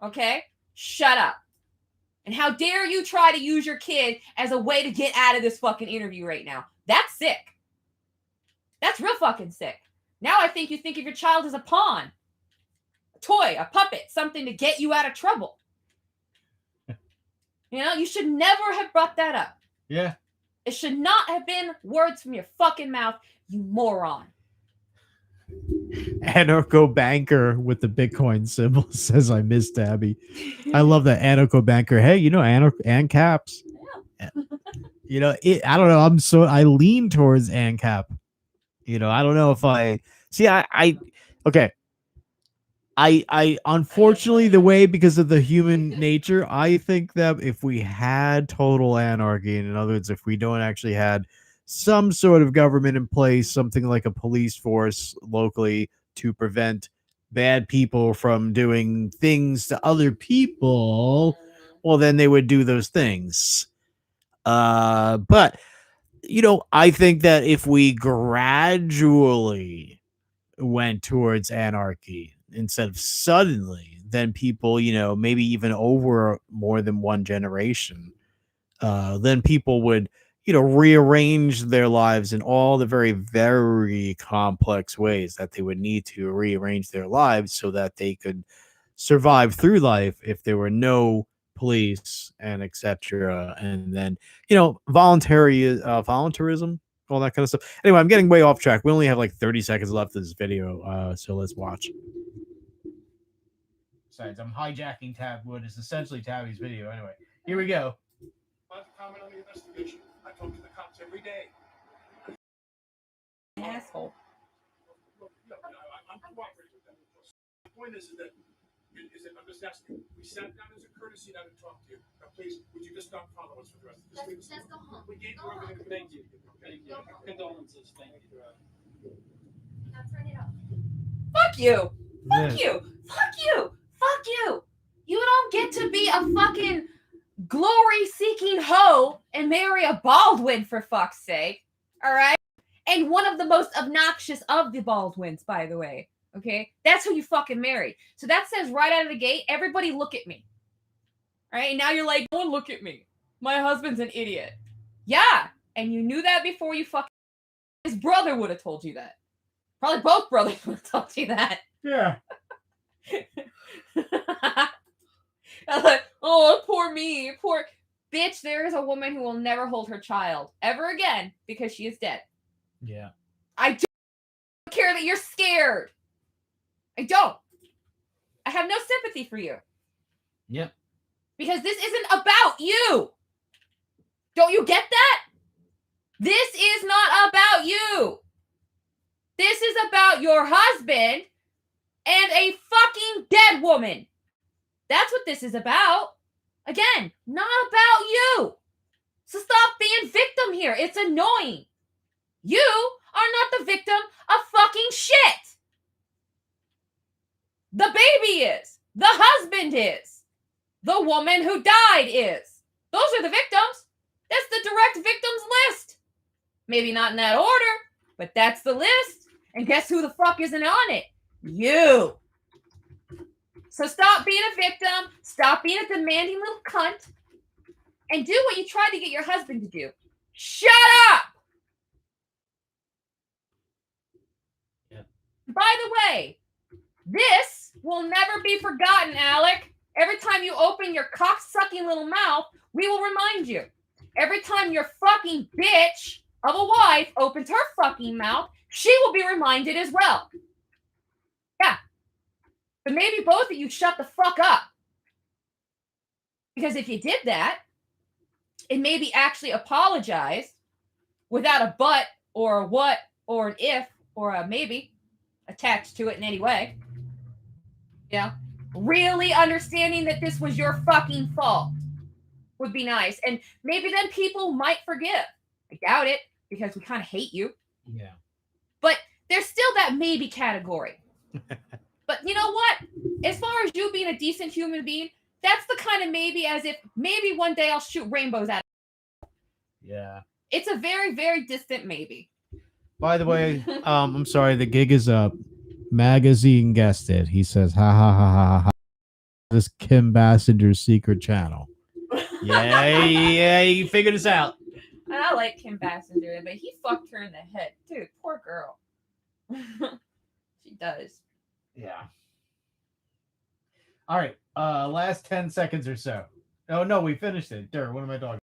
Okay? Shut up. And how dare you try to use your kid as a way to get out of this fucking interview right now? That's sick. That's real fucking sick. Now I think you think of your child as a pawn, a toy, a puppet, something to get you out of trouble. You know, you should never have brought that up. Yeah. It should not have been words from your fucking mouth, you moron. Anarcho banker with the Bitcoin symbol says, I miss Tabby. I love that anarcho banker. Hey, you know, ANCAPs. Yeah. You know, I don't know. I lean towards ANCAP. You know, I don't know if I see. Okay. I unfortunately, the way, because of the human nature, I think that if we had total anarchy, in other words, if we don't actually had some sort of government in place, something like a police force locally to prevent bad people from doing things to other people, well, then they would do those things. But you know, I think that if we gradually went towards anarchy instead of suddenly, then people, you know, maybe even over more than one generation, then people would, you know, rearrange their lives in all the very, very complex ways that they would need to rearrange their lives so that they could survive through life if there were no police and etc. And then, you know, voluntarism, all that kind of stuff. Anyway, I'm getting way off track. We only have like 30 seconds left of this video, so let's watch. Besides, I'm hijacking Tab Wood. It's essentially Tabby's video. Anyway, here we go. I'd like to comment on the investigation. I talk to the cops every day. Asshole. Look, I'm cooperating with them. The point is that I'm just asking. We sat down as a courtesy now to talk to you. Now, please, would you just not follow us for the rest of this week? Let's go home. We gave you Go everything. Thank you. Thank you. Condolences. Thank you. Now turn it off. Fuck you. Fuck you. Fuck you. Fuck you. You don't get to be a fucking glory-seeking hoe and marry a Baldwin, for fuck's sake. All right? And one of the most obnoxious of the Baldwins, by the way. Okay? That's who you fucking married. So that says right out of the gate, everybody look at me. All right? And now you're like, don't look at me. My husband's an idiot. Yeah. And you knew that before you fucking... His brother would have told you that. Probably both brothers would have told you that. Yeah. I was like, oh, poor me. Poor... Bitch, there is a woman who will never hold her child ever again because she is dead. Yeah. I don't care that you're scared. I don't. I have no sympathy for you. Yep. Because this isn't about you. Don't you get that? This is not about you. This is about your husband and a fucking dead woman. That's what this is about. Again, not about you. So stop being victim here. It's annoying. You are not the victim of fucking shit. The baby is. The husband is. The woman who died is. Those are the victims. That's the direct victims list. Maybe not in that order, but that's the list. And guess who the fuck isn't on it? You. So stop being a victim. Stop being a demanding little cunt. And do what you tried to get your husband to do. Shut up! Yep. By the way, this will never be forgotten, Alec. Every time you open your cock-sucking little mouth, we will remind you. Every time your fucking bitch of a wife opens her fucking mouth, she will be reminded as well. But maybe both of you shut the fuck up. Because if you did that, and maybe actually apologize without a but or a what or an if or a maybe attached to it in any way. Yeah. Really understanding that this was your fucking fault would be nice. And maybe then people might forgive. I doubt it because we kind of hate you. Yeah. But there's still that maybe category. But you know what? As far as you being a decent human being, that's the kind of maybe as if maybe one day I'll shoot rainbows at it. Yeah. It's a very, very distant maybe. By the way, I'm sorry, the gig is up. Magazine guessed it. He says, ha ha ha ha ha. This Kim Bassinger's secret channel. Yeah, you figured this out. And I like Kim Basinger, but he fucked her in the head. Dude, poor girl. She does. Yeah. All right. Last 10 seconds or so. Oh, no, we finished it. What am I talking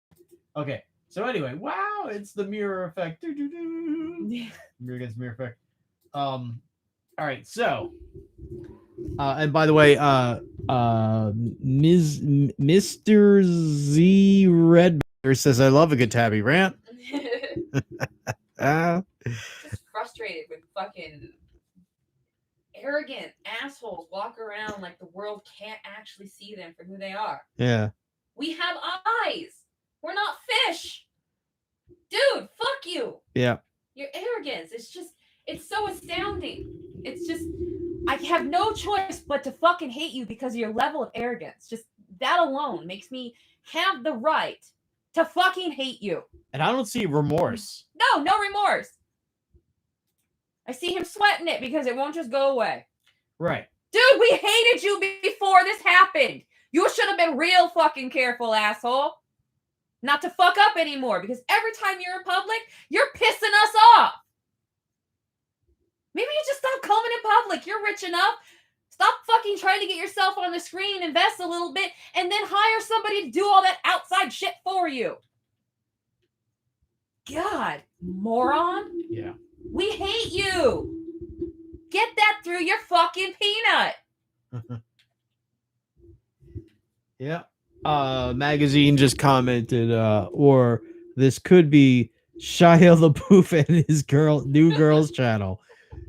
about? Okay. So anyway, wow, it's the mirror effect. Mirror against mirror effect. All right, so and by the way, Mr. Z Redbear says I love a good Tabby rant. Just frustrated with fucking arrogant assholes walk around like the world can't actually see them for who they are. Yeah. We have eyes. We're not fish. Dude, fuck you. Yeah. Your arrogance, it's so astounding. It's just, I have no choice but to fucking hate you because of your level of arrogance. Just that alone makes me have the right to fucking hate you. And I don't see remorse. No remorse. I see him sweating it because it won't just go away. Right. Dude, we hated you before this happened. You should have been real fucking careful, asshole. Not to fuck up anymore, because every time you're in public, you're pissing us off. Maybe you just stop coming in public. You're rich enough. Stop fucking trying to get yourself on the screen, invest a little bit, and then hire somebody to do all that outside shit for you. God, moron. Yeah. We hate you. Get that through your fucking peanut. Yeah. Magazine just commented, or this could be Shia LaBeouf and his new girls channel.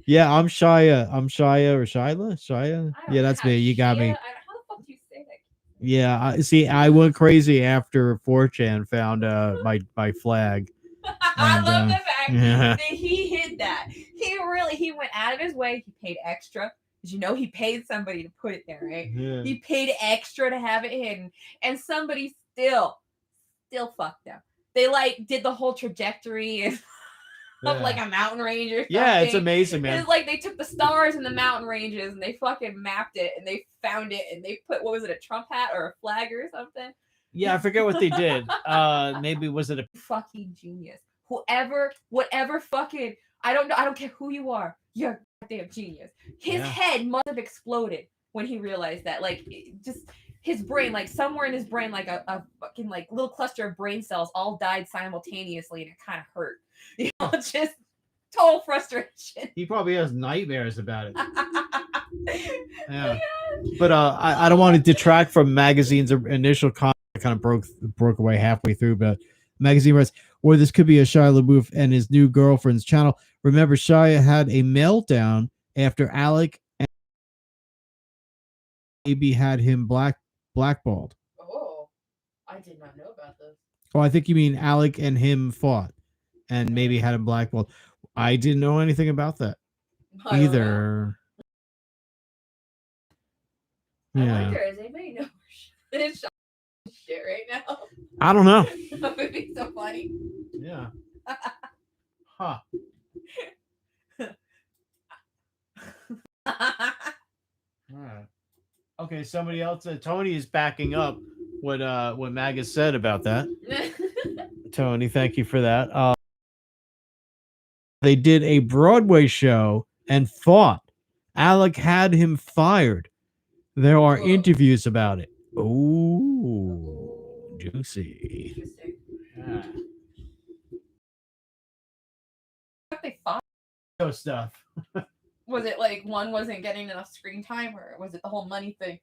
Yeah, I'm Shia or Shia. Yeah, that's me. You got me. How the fuck do you say that? Yeah, I went crazy after 4chan found my flag. I love the fact that he hid that. He went out of his way. He paid extra. Because he paid somebody to put it there, right? Yeah. He paid extra to have it hidden. And somebody still fucked them. They did the whole trajectory of a mountain range or something. Yeah, it's amazing, man. It's like they took the stars and the mountain ranges and they fucking mapped it and they found it and they put, what was it, a Trump hat or a flag or something? Yeah, I forget what they did. Maybe was it a fucking genius. Whatever fucking, I don't know, I don't care who you are. You're a goddamn genius. His head must have exploded when he realized that. Just his brain, somewhere in his brain, a fucking little cluster of brain cells all died simultaneously and it kind of hurt. Just total frustration. He probably has nightmares about it. Yeah. But I don't want to detract from Magazine's initial comment. I kind of broke away halfway through, but Magazine writes, or this could be a Shia LaBeouf and his new girlfriend's channel. Remember, Shia had a meltdown after Alec and maybe had him blackballed. Oh, I did not know about this. Oh, I think you mean Alec and him fought and maybe had him blackballed. I didn't know anything about that either. I wonder, does anybody know this shit right now? I don't know. That would be so funny. Yeah. Huh. All right. Okay, somebody else. Tony is backing up what Mag has said about that. Tony, thank you for that. They did a Broadway show and fought. Alec had him fired. There are interviews about it. Oh, juicy. Interesting. Yeah. They fought. Stuff. Was it like one wasn't getting enough screen time, or was it the whole money thing?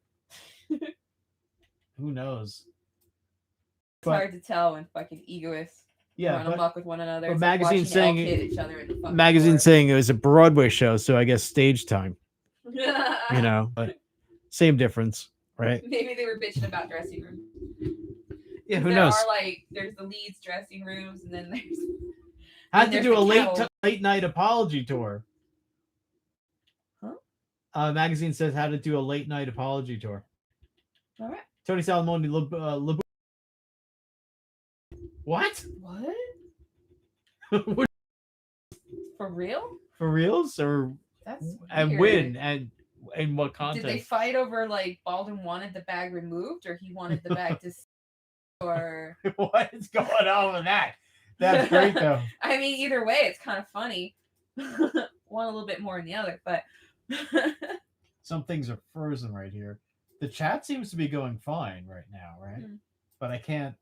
Who knows? It's hard to tell when fucking egoists run amok with one another. But It's magazine like saying hit each other in the fucking magazine floor. saying it was a Broadway show, so I guess stage time. You know, but same difference, right? Maybe they were bitching about dressing rooms. Yeah, who knows? There's the leads dressing rooms, and then there's. Had to there's do the a kettle. late night apology tour. Huh? Magazine says how to do a late night apology tour. All right. Tony Salamone, what? What? For real? For reals or That's and weird. win and in what context? Did they fight over like Baldwin wanted the bag removed, or he wanted the bag to, or What is going on with that? That's great though. I mean, either way, it's kind of funny. One a little bit more than the other, but Some things are frozen right here. The chat seems to be going fine right now, right? But I can't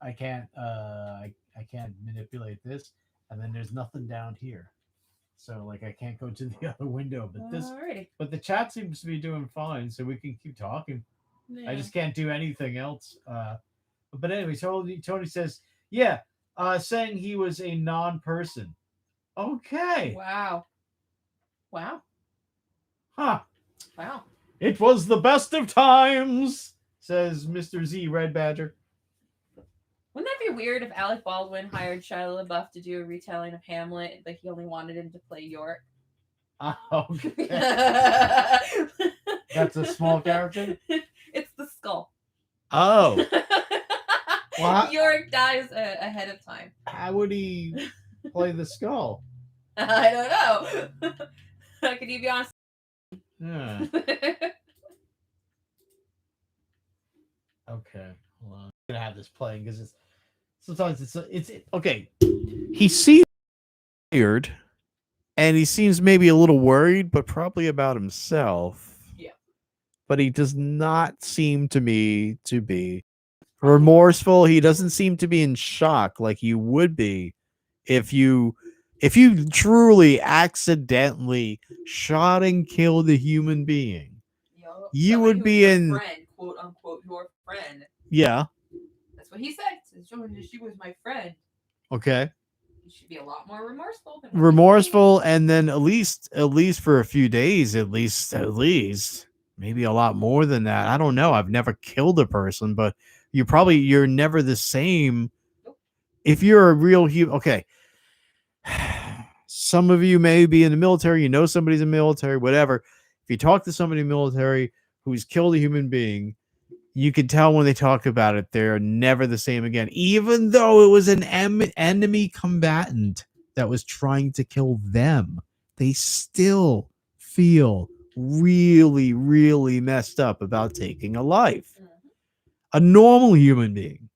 manipulate this, and then there's nothing down here. So like I can't go to the other window, but the chat seems to be doing fine, so we can keep talking. Yeah. I just can't do anything else. But anyway, Tony says, yeah, saying he was a non-person. Okay. Wow. Huh. Wow. It was the best of times, says Mr. Z Red Badger. Wouldn't that be weird if Alec Baldwin hired Shia LaBeouf to do a retelling of Hamlet, but he only wanted him to play York? Okay. That's a small character? It's the skull. Oh. Well, York dies ahead of time. How would he play the skull? I don't know. Could you be honest? Yeah. Okay. Hold on. I'm gonna have this playing because it's sometimes it's okay. He seems tired, and he seems maybe a little worried, but probably about himself. Yeah. But he does not seem to me to be remorseful. He doesn't seem to be in shock like you would be if you truly accidentally shot and killed a human being. You would be in friend, quote unquote, your friend. Yeah. That's what he said. She was my friend. Okay. You should be a lot more remorseful. And then at least for a few days, at least maybe a lot more than that. I don't know. I've never killed a person, but you're never the same. Nope. If you're a real human, okay. Some of you may be in the military, you know somebody's in the military, whatever. If you talk to somebody in the military who's killed a human being, you can tell when they talk about it, they're never the same again. Even though it was an enemy combatant that was trying to kill them, they still feel really, really messed up about taking a life. A normal human being.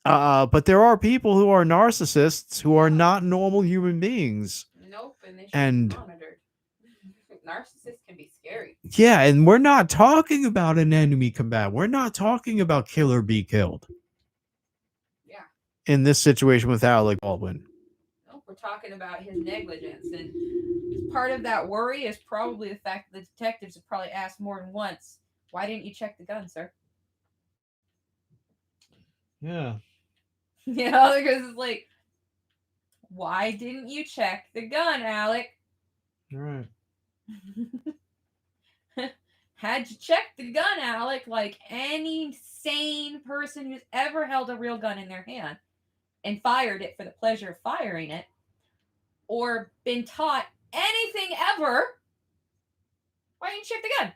But there are people who are narcissists who are not normal human beings. Nope, and they should be monitored. Narcissists can be scary. Yeah, and we're not talking about an enemy combat. We're not talking about kill or be killed. Yeah. In this situation with Alec Baldwin. Nope, we're talking about his negligence. And part of that worry is probably the fact that the detectives have probably asked more than once, why didn't you check the gun, sir? Yeah. You know, because it's like, why didn't you check the gun, Alec? All right. Had you checked the gun, Alec, like any sane person who's ever held a real gun in their hand and fired it for the pleasure of firing it, or been taught anything ever, why didn't you check the gun?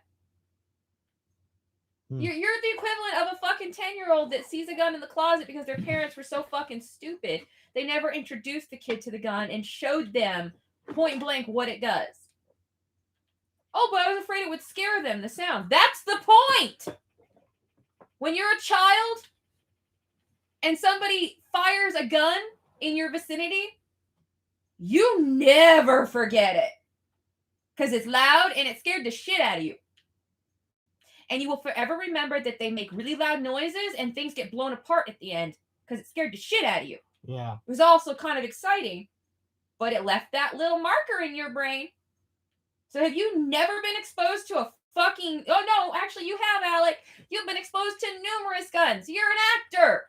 You're the equivalent of a fucking 10-year-old that sees a gun in the closet because their parents were so fucking stupid. They never introduced the kid to the gun and showed them point blank what it does. Oh, but I was afraid it would scare them, the sound. That's the point! When you're a child and somebody fires a gun in your vicinity, you never forget it. Because it's loud and it scared the shit out of you. And you will forever remember that they make really loud noises and things get blown apart at the end because it scared the shit out of you. Yeah. It was also kind of exciting, but it left that little marker in your brain. So have you never been exposed to a fucking... Oh, no, actually, you have, Alec. You've been exposed to numerous guns. You're an actor.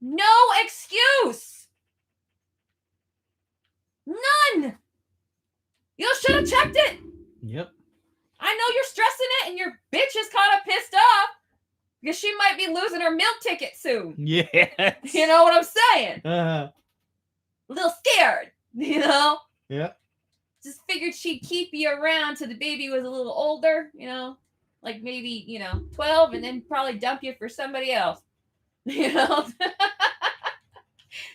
No excuse. None. You should have checked it. Yep. I know you're stressing it, and your bitch is kind of pissed off because she might be losing her milk ticket soon. Yes. You know what I'm saying? Uh-huh. A little scared, you know? Yeah. Just figured she'd keep you around till the baby was a little older, you know? Like maybe, 12, and then probably dump you for somebody else. You know?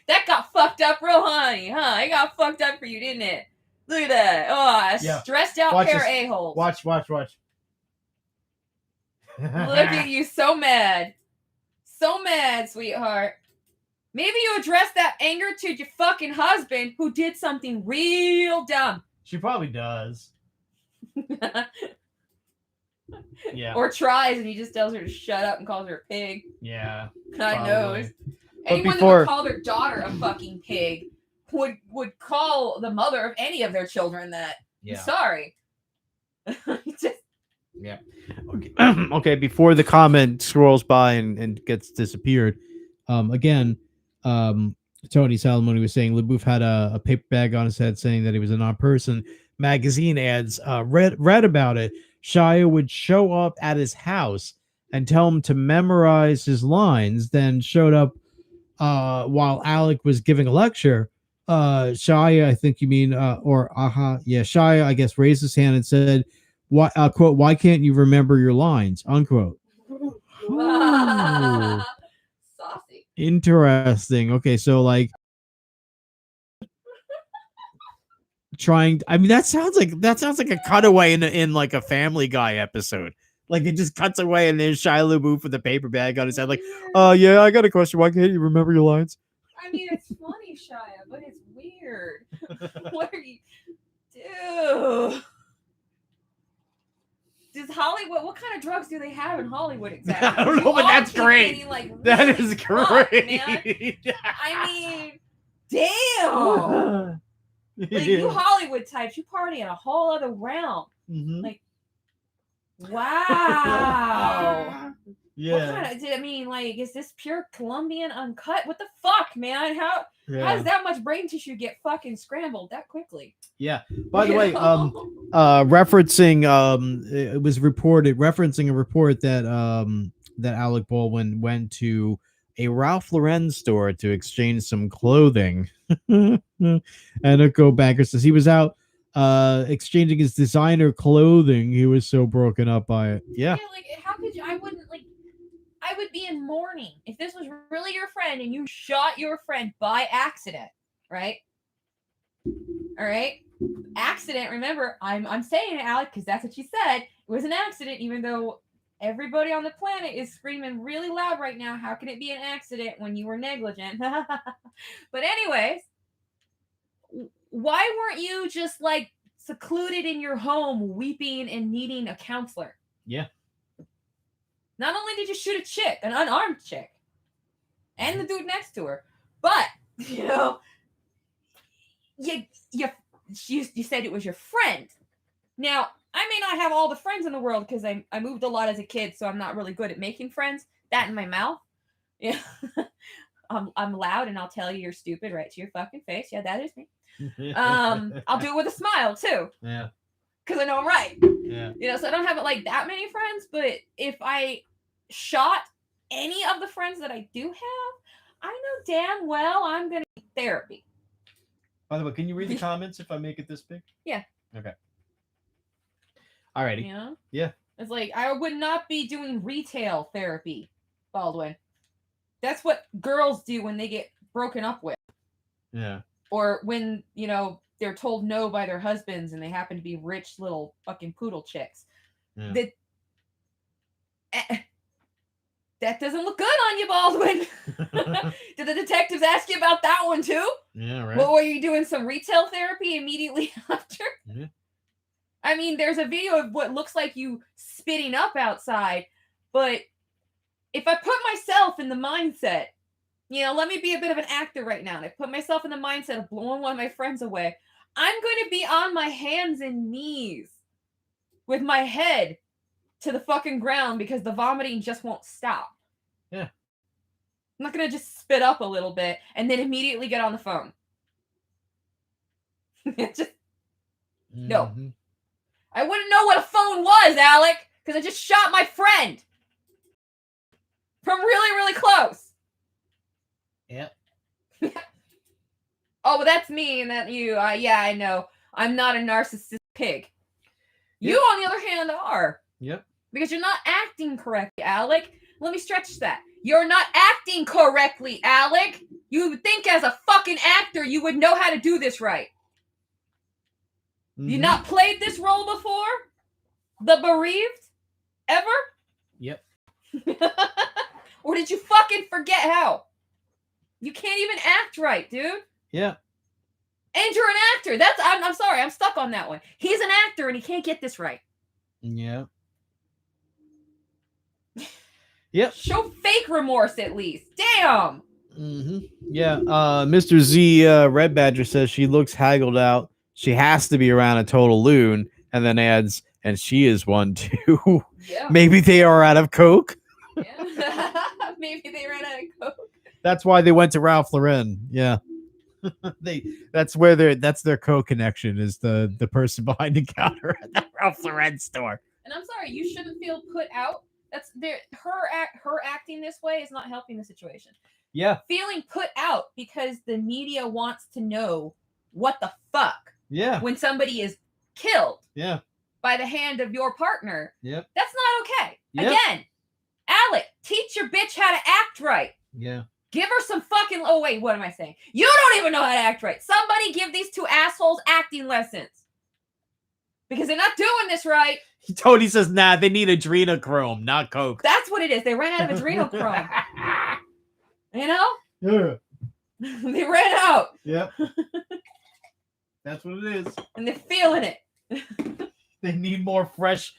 That got fucked up real honey, huh? It got fucked up for you, didn't it? Look at that. Oh, Yeah. stressed out Watch pair of this. a-holes. Watch. Look at you, so mad. So mad, sweetheart. Maybe you address that anger to your fucking husband who did something real dumb. She probably does. Yeah. Or tries and he just tells her to shut up and calls her a pig. Yeah. God knows. But Anyone that would call their daughter a fucking pig would call the mother of any of their children that. Yeah. I'm sorry. Just... Yeah. Okay. Okay. Before the comment scrolls by and gets disappeared, again, Tony Salamoni was saying LaBouffe had a paper bag on his head saying that he was a non-person. Magazine ads read about it. Shia would show up at his house and tell him to memorize his lines, then showed up while Alec was giving a lecture. Shia, I think you mean, Shia, I guess, raised his hand and said, "Why, quote, why can't you remember your lines?" Unquote. Saucy. Interesting. Okay, so like that sounds like a cutaway in like a Family Guy episode. Like it just cuts away and there's Shia LaBeouf with a paper bag on his head, like, yeah, I got a question. Why can't you remember your lines? I mean, it's funny, Shia, but it's weird. What are you do? Does Hollywood? What kind of drugs do they have in Hollywood exactly? I don't know, but that's great. Getting, like, That really is drunk, great. Man. I mean, damn. Like you Hollywood types, you party in a whole other realm. Mm-hmm. Like, wow. Yeah. What kind of? I mean, like, is this pure Colombian uncut? What the fuck, man? How does that much brain tissue get fucking scrambled that quickly? Yeah. By the way, referencing it was referencing a report that that Alec Baldwin went to a Ralph Lauren store to exchange some clothing. And Echo Banker says he was out exchanging his designer clothing. He was so broken up by it. Yeah. Like, how could you? I would be in mourning if this was really your friend and you shot your friend by accident, right? All right, accident. Remember, I'm saying it, Alec, because that's what you said. It was an accident, even though everybody on the planet is screaming really loud right now. How can it be an accident when you were negligent? But anyways, why weren't you just like secluded in your home, weeping and needing a counselor? Yeah. Not only did you shoot a chick, an unarmed chick, and the dude next to her, but you said it was your friend. Now, I may not have all the friends in the world because I moved a lot as a kid, so I'm not really good at making friends. That in my mouth. Yeah. I'm loud and I'll tell you you're stupid right to your fucking face. Yeah, that is me. I'll do it with a smile too. Yeah. Because I know I'm right. Yeah. So I don't have like that many friends, but if I shot any of the friends that I do have, I know damn well I'm gonna need therapy. By the way, can you read the comments if I make it this big? Yeah. Okay. Alrighty. Yeah. Yeah. It's like I would not be doing retail therapy, Baldwin. That's what girls do when they get broken up with. Yeah. Or when, they're told no by their husbands and they happen to be rich little fucking poodle chicks. Yeah. That doesn't look good on you, Baldwin. Did the detectives ask you about that one too? Yeah, right. Well, were you doing some retail therapy immediately after? Yeah. I mean, there's a video of what looks like you spitting up outside, but if I put myself in the mindset, let me be a bit of an actor right now, and I put myself in the mindset of blowing one of my friends away, I'm going to be on my hands and knees with my head to the fucking ground because the vomiting just won't stop. Yeah. I'm not going to just spit up a little bit and then immediately get on the phone. Just no. Mhm. I wouldn't know what a phone was, Alec, because I just shot my friend from really, really close. Yep. Oh, well, that's me and that you. Yeah, I know. I'm not a narcissistic pig. You, Yep. on the other hand, are. Yep. Because you're not acting correctly, Alec. Let me stretch that. You're not acting correctly, Alec. You would think as a fucking actor you would know how to do this right. You not played this role before? The bereaved? Ever? Yep. Or did you fucking forget how? You can't even act right, dude. Yeah. And you're an actor. I'm sorry, I'm stuck on that one. He's an actor and he can't get this right. Yeah. Yep. Show fake remorse at least. Damn. Yeah. Mr. Z Red Badger says she looks haggled out. She has to be around a total loon, and then adds, and she is one too. Yeah. Maybe they are out of coke. Yeah. Maybe they ran out of coke. That's why they went to Ralph Lauren. Yeah. That's their co-connection is the person behind the counter at the Ralph Lauren store. And I'm sorry, you shouldn't feel put out. That's her acting this way is not helping the situation. Yeah. Feeling put out because the media wants to know what the fuck. Yeah. When somebody is killed. Yeah. By the hand of your partner. Yep. That's not okay. Yep. Again, Alec, teach your bitch how to act right. Yeah. Give her some fucking. Oh wait, what am I saying? You don't even know how to act right. Somebody give these two assholes acting lessons because they're not doing this right. Tony says, "Nah, they need adrenochrome, not coke." That's what it is. They ran out of adrenochrome. You know? Yeah. They ran out. Yep. That's what it is. And they're feeling it. They need more fresh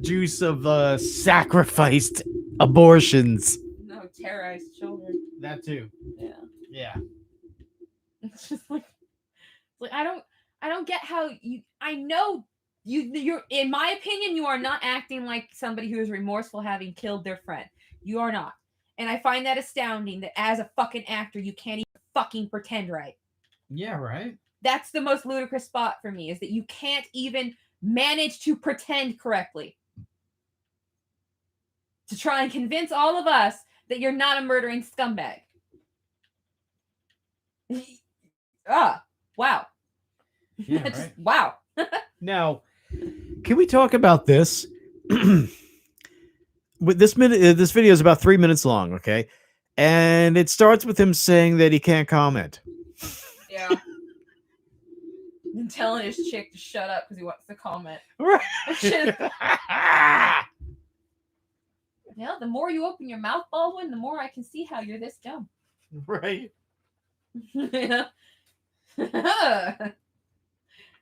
juice of sacrificed abortions. No, terrorized children. That too. Yeah. Yeah. It's just like I don't get how you. I know you're. In my opinion, you are not acting like somebody who is remorseful having killed their friend. You are not, and I find that astounding. That as a fucking actor, you can't even fucking pretend right. Yeah. Right. That's the most ludicrous spot for me. Is that you can't even manage to pretend correctly. To try and convince all of us that you're not a murdering scumbag. Wow. Yeah, Just, right. wow. Now, can we talk about this? With this video is about 3 minutes long, okay? And it starts with him saying that he can't comment. Yeah. And telling his chick to shut up because he wants to comment. Yeah, the more you open your mouth, Baldwin, the more I can see how you're this dumb. Right.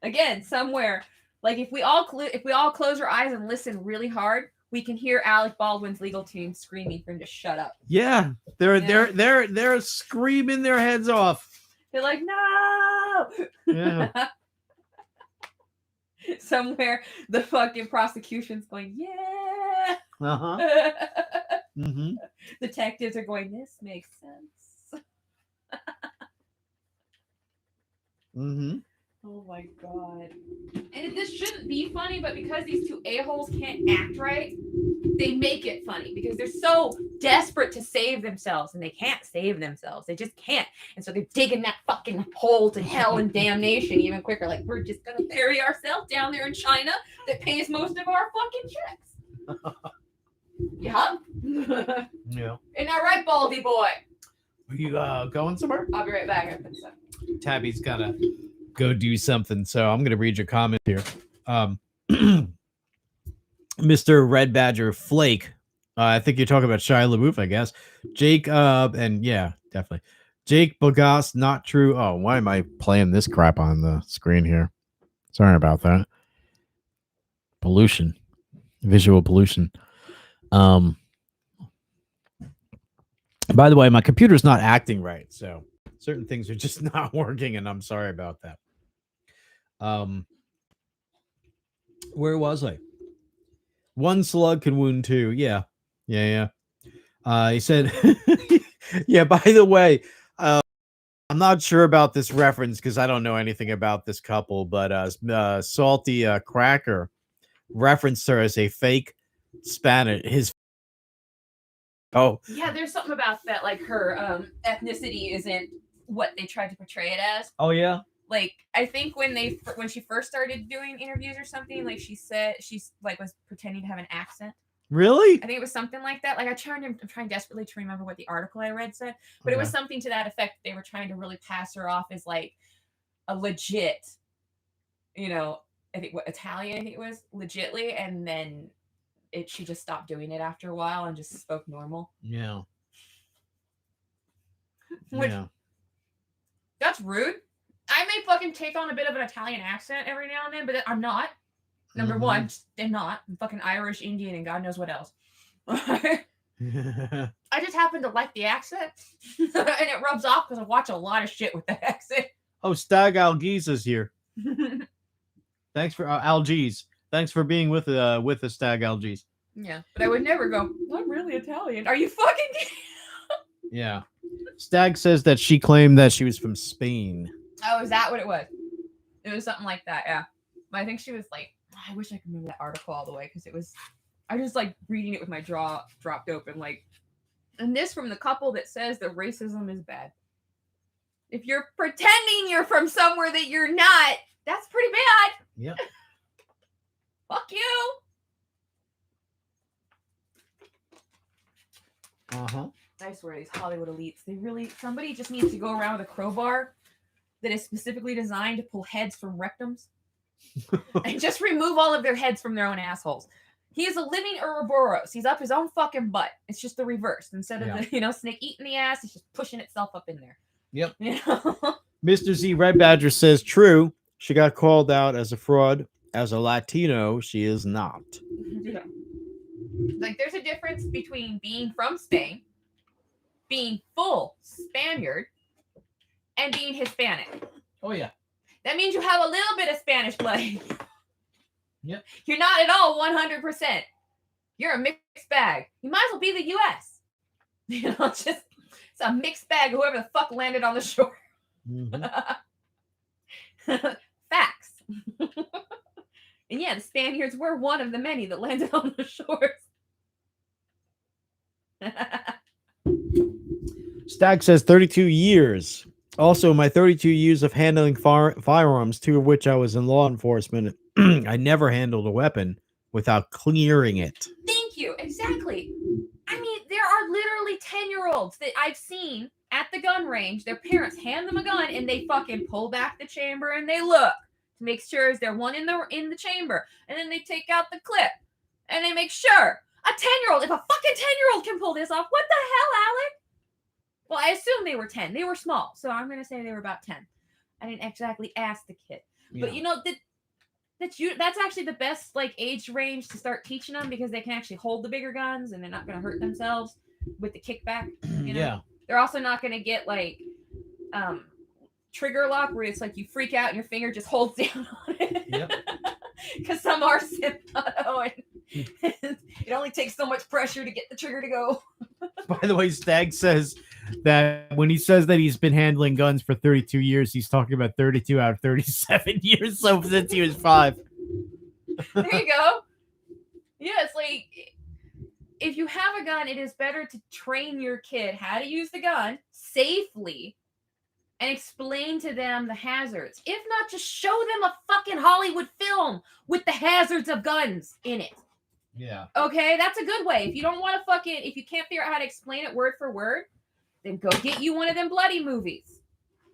Again, somewhere like if we all close our eyes and listen really hard, we can hear Alec Baldwin's legal team screaming for him to shut up. Yeah, they're screaming their heads off. They're like, no. Yeah. Somewhere the fucking prosecution's going, yeah. Uh-huh. Mm-hmm. Detectives are going, this makes sense. Mm-hmm. Oh my god. And this shouldn't be funny, but because these two a-holes can't act right, they make it funny because they're so desperate to save themselves and they can't save themselves. They just can't. And so they're digging that fucking hole to hell and damnation even quicker. Like, we're just gonna bury ourselves down there in China that pays most of our fucking checks. Yeah. Yeah. Isn't that right, Baldy boy? Are you going somewhere? I'll be right back. I think so. Tabby's gotta go do something, so I'm gonna read your comment here. Mr. Red Badger Flake. I think you're talking about Shia LaBeouf, I guess. Jake, and yeah, definitely. Jake Bogas, not true. Oh, why am I playing this crap on the screen here? Sorry about that. Pollution. Visual pollution. By the way, my computer's not acting right, so certain things are just not working, and I'm sorry about that. Where was I? One slug can wound two. Yeah. He said, yeah, by the way, I'm not sure about this reference because I don't know anything about this couple, but Salty Cracker referenced her as a fake Spanish. Yeah, there's something about that, like her ethnicity isn't what they tried to portray it as. Oh, yeah. Like, I think when she first started doing interviews or something, like she said she's like was pretending to have an accent. Really? I think it was something like that. Like I'm trying desperately to remember what the article I read said, but it was something to that effect. They were trying to really pass her off as like a legit, I think Italian. I think it was legitly, and then she just stopped doing it after a while and just spoke normal. Yeah. Which, that's rude. I may fucking take on a bit of an Italian accent every now and then, but I'm not. Number one, I'm not. I'm fucking Irish, Indian, and God knows what else. I just happen to like the accent, and it rubs off because I watch a lot of shit with that accent. Oh, Stag Algies is here. Thanks for Algies. Thanks for being with the Stag Algies. Yeah, but I would never go, I'm really Italian. Are you fucking Yeah. Stag says that she claimed that she was from Spain. Oh, is that what it was? It was something like that, yeah. But I think she was like, I wish I could remember that article all the way because it was, I just like reading it with my jaw dropped open. Like, and this from the couple that says that racism is bad. If you're pretending you're from somewhere that you're not, that's pretty bad. Yep. Fuck you. I swear, these Hollywood elites, somebody just needs to go around with a crowbar that is specifically designed to pull heads from rectums and just remove all of their heads from their own assholes. He is a living Ouroboros. He's up his own fucking butt. It's just the reverse. Instead of the snake eating the ass, it's just pushing itself up in there. Yep. Mr. Z Red Badger says, true. She got called out as a fraud. As a Latino, she is not. Yeah. Like, there's a difference between being from Spain, being full Spaniard, and being Hispanic. Oh, yeah. That means you have a little bit of Spanish blood. Yep. You're not at all 100%. You're a mixed bag. You might as well be the U.S. It's a mixed bag. Whoever the fuck landed on the shore. Facts. And yeah, the Spaniards were one of the many that landed on the shores. Stag says 32 years. Also, my 32 years of handling firearms, 2 of which I was in law enforcement, I never handled a weapon without clearing it. Thank you. Exactly. I mean, there are literally 10-year-olds that I've seen at the gun range. Their parents hand them a gun and they fucking pull back the chamber and they look to make sure is there one in the chamber. And then they take out the clip and they make sure. A 10-year-old, if a fucking 10-year-old can pull this off, what the hell, Alec? Well, I assume they were 10. They were small, so I'm going to say they were about 10. I didn't exactly ask the kid. Yeah. But that's actually the best like age range to start teaching them because they can actually hold the bigger guns and they're not going to hurt themselves with the kickback. Yeah. They're also not going to get like trigger lock where it's like you freak out and your finger just holds down on it. Yep. Because some are semi-auto and it only takes so much pressure to get the trigger to go. By the way, Stag says that when he says that he's been handling guns for 32 years, he's talking about 32 out of 37 years so since he was 5. There you go. Yeah, it's like if you have a gun, it is better to train your kid how to use the gun safely and explain to them the hazards. If not, just show them a fucking Hollywood film with the hazards of guns in it. Yeah. Okay, that's a good way. If you don't want to if you can't figure out how to explain it word for word, then go get you one of them bloody movies.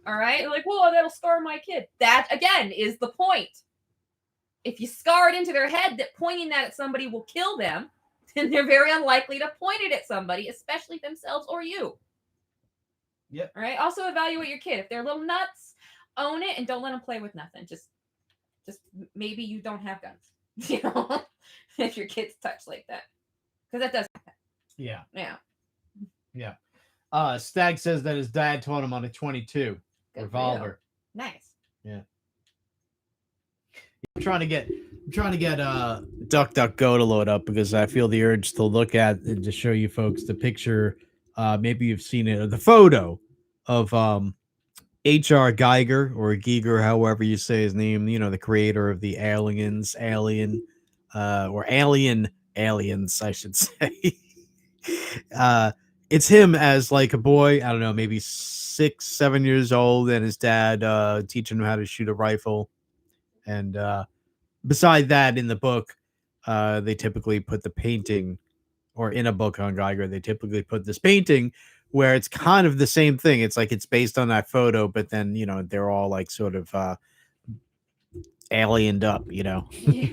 All right? Like, whoa, that'll scar my kid. That, again, is the point. If you scar it into their head that pointing that at somebody will kill them, then they're very unlikely to point it at somebody, especially themselves or you. Yep. All right? Also evaluate your kid. If they're little nuts, own it and don't let them play with nothing. Just maybe you don't have guns. If your kid's touched like that. Because that does happen. Yeah. Yeah. Yeah. Stag says that his dad taught him on a 22 revolver. Nice. Yeah. I'm trying to get DuckDuckGo to load up because I feel the urge to look at and to show you folks the picture. Maybe you've seen it, the photo of H.R. Geiger or Giger, however you say his name. You know, the creator of the Aliens, or Aliens, I should say. It's him as like a boy. I don't know, maybe 6, 7 years old, and his dad teaching him how to shoot a rifle. And beside that, in the book, they typically put the painting, or in a book on Geiger, they typically put this painting where it's kind of the same thing. It's like it's based on that photo, but then, you know, they're all like sort of aliened up, you know. Yeah.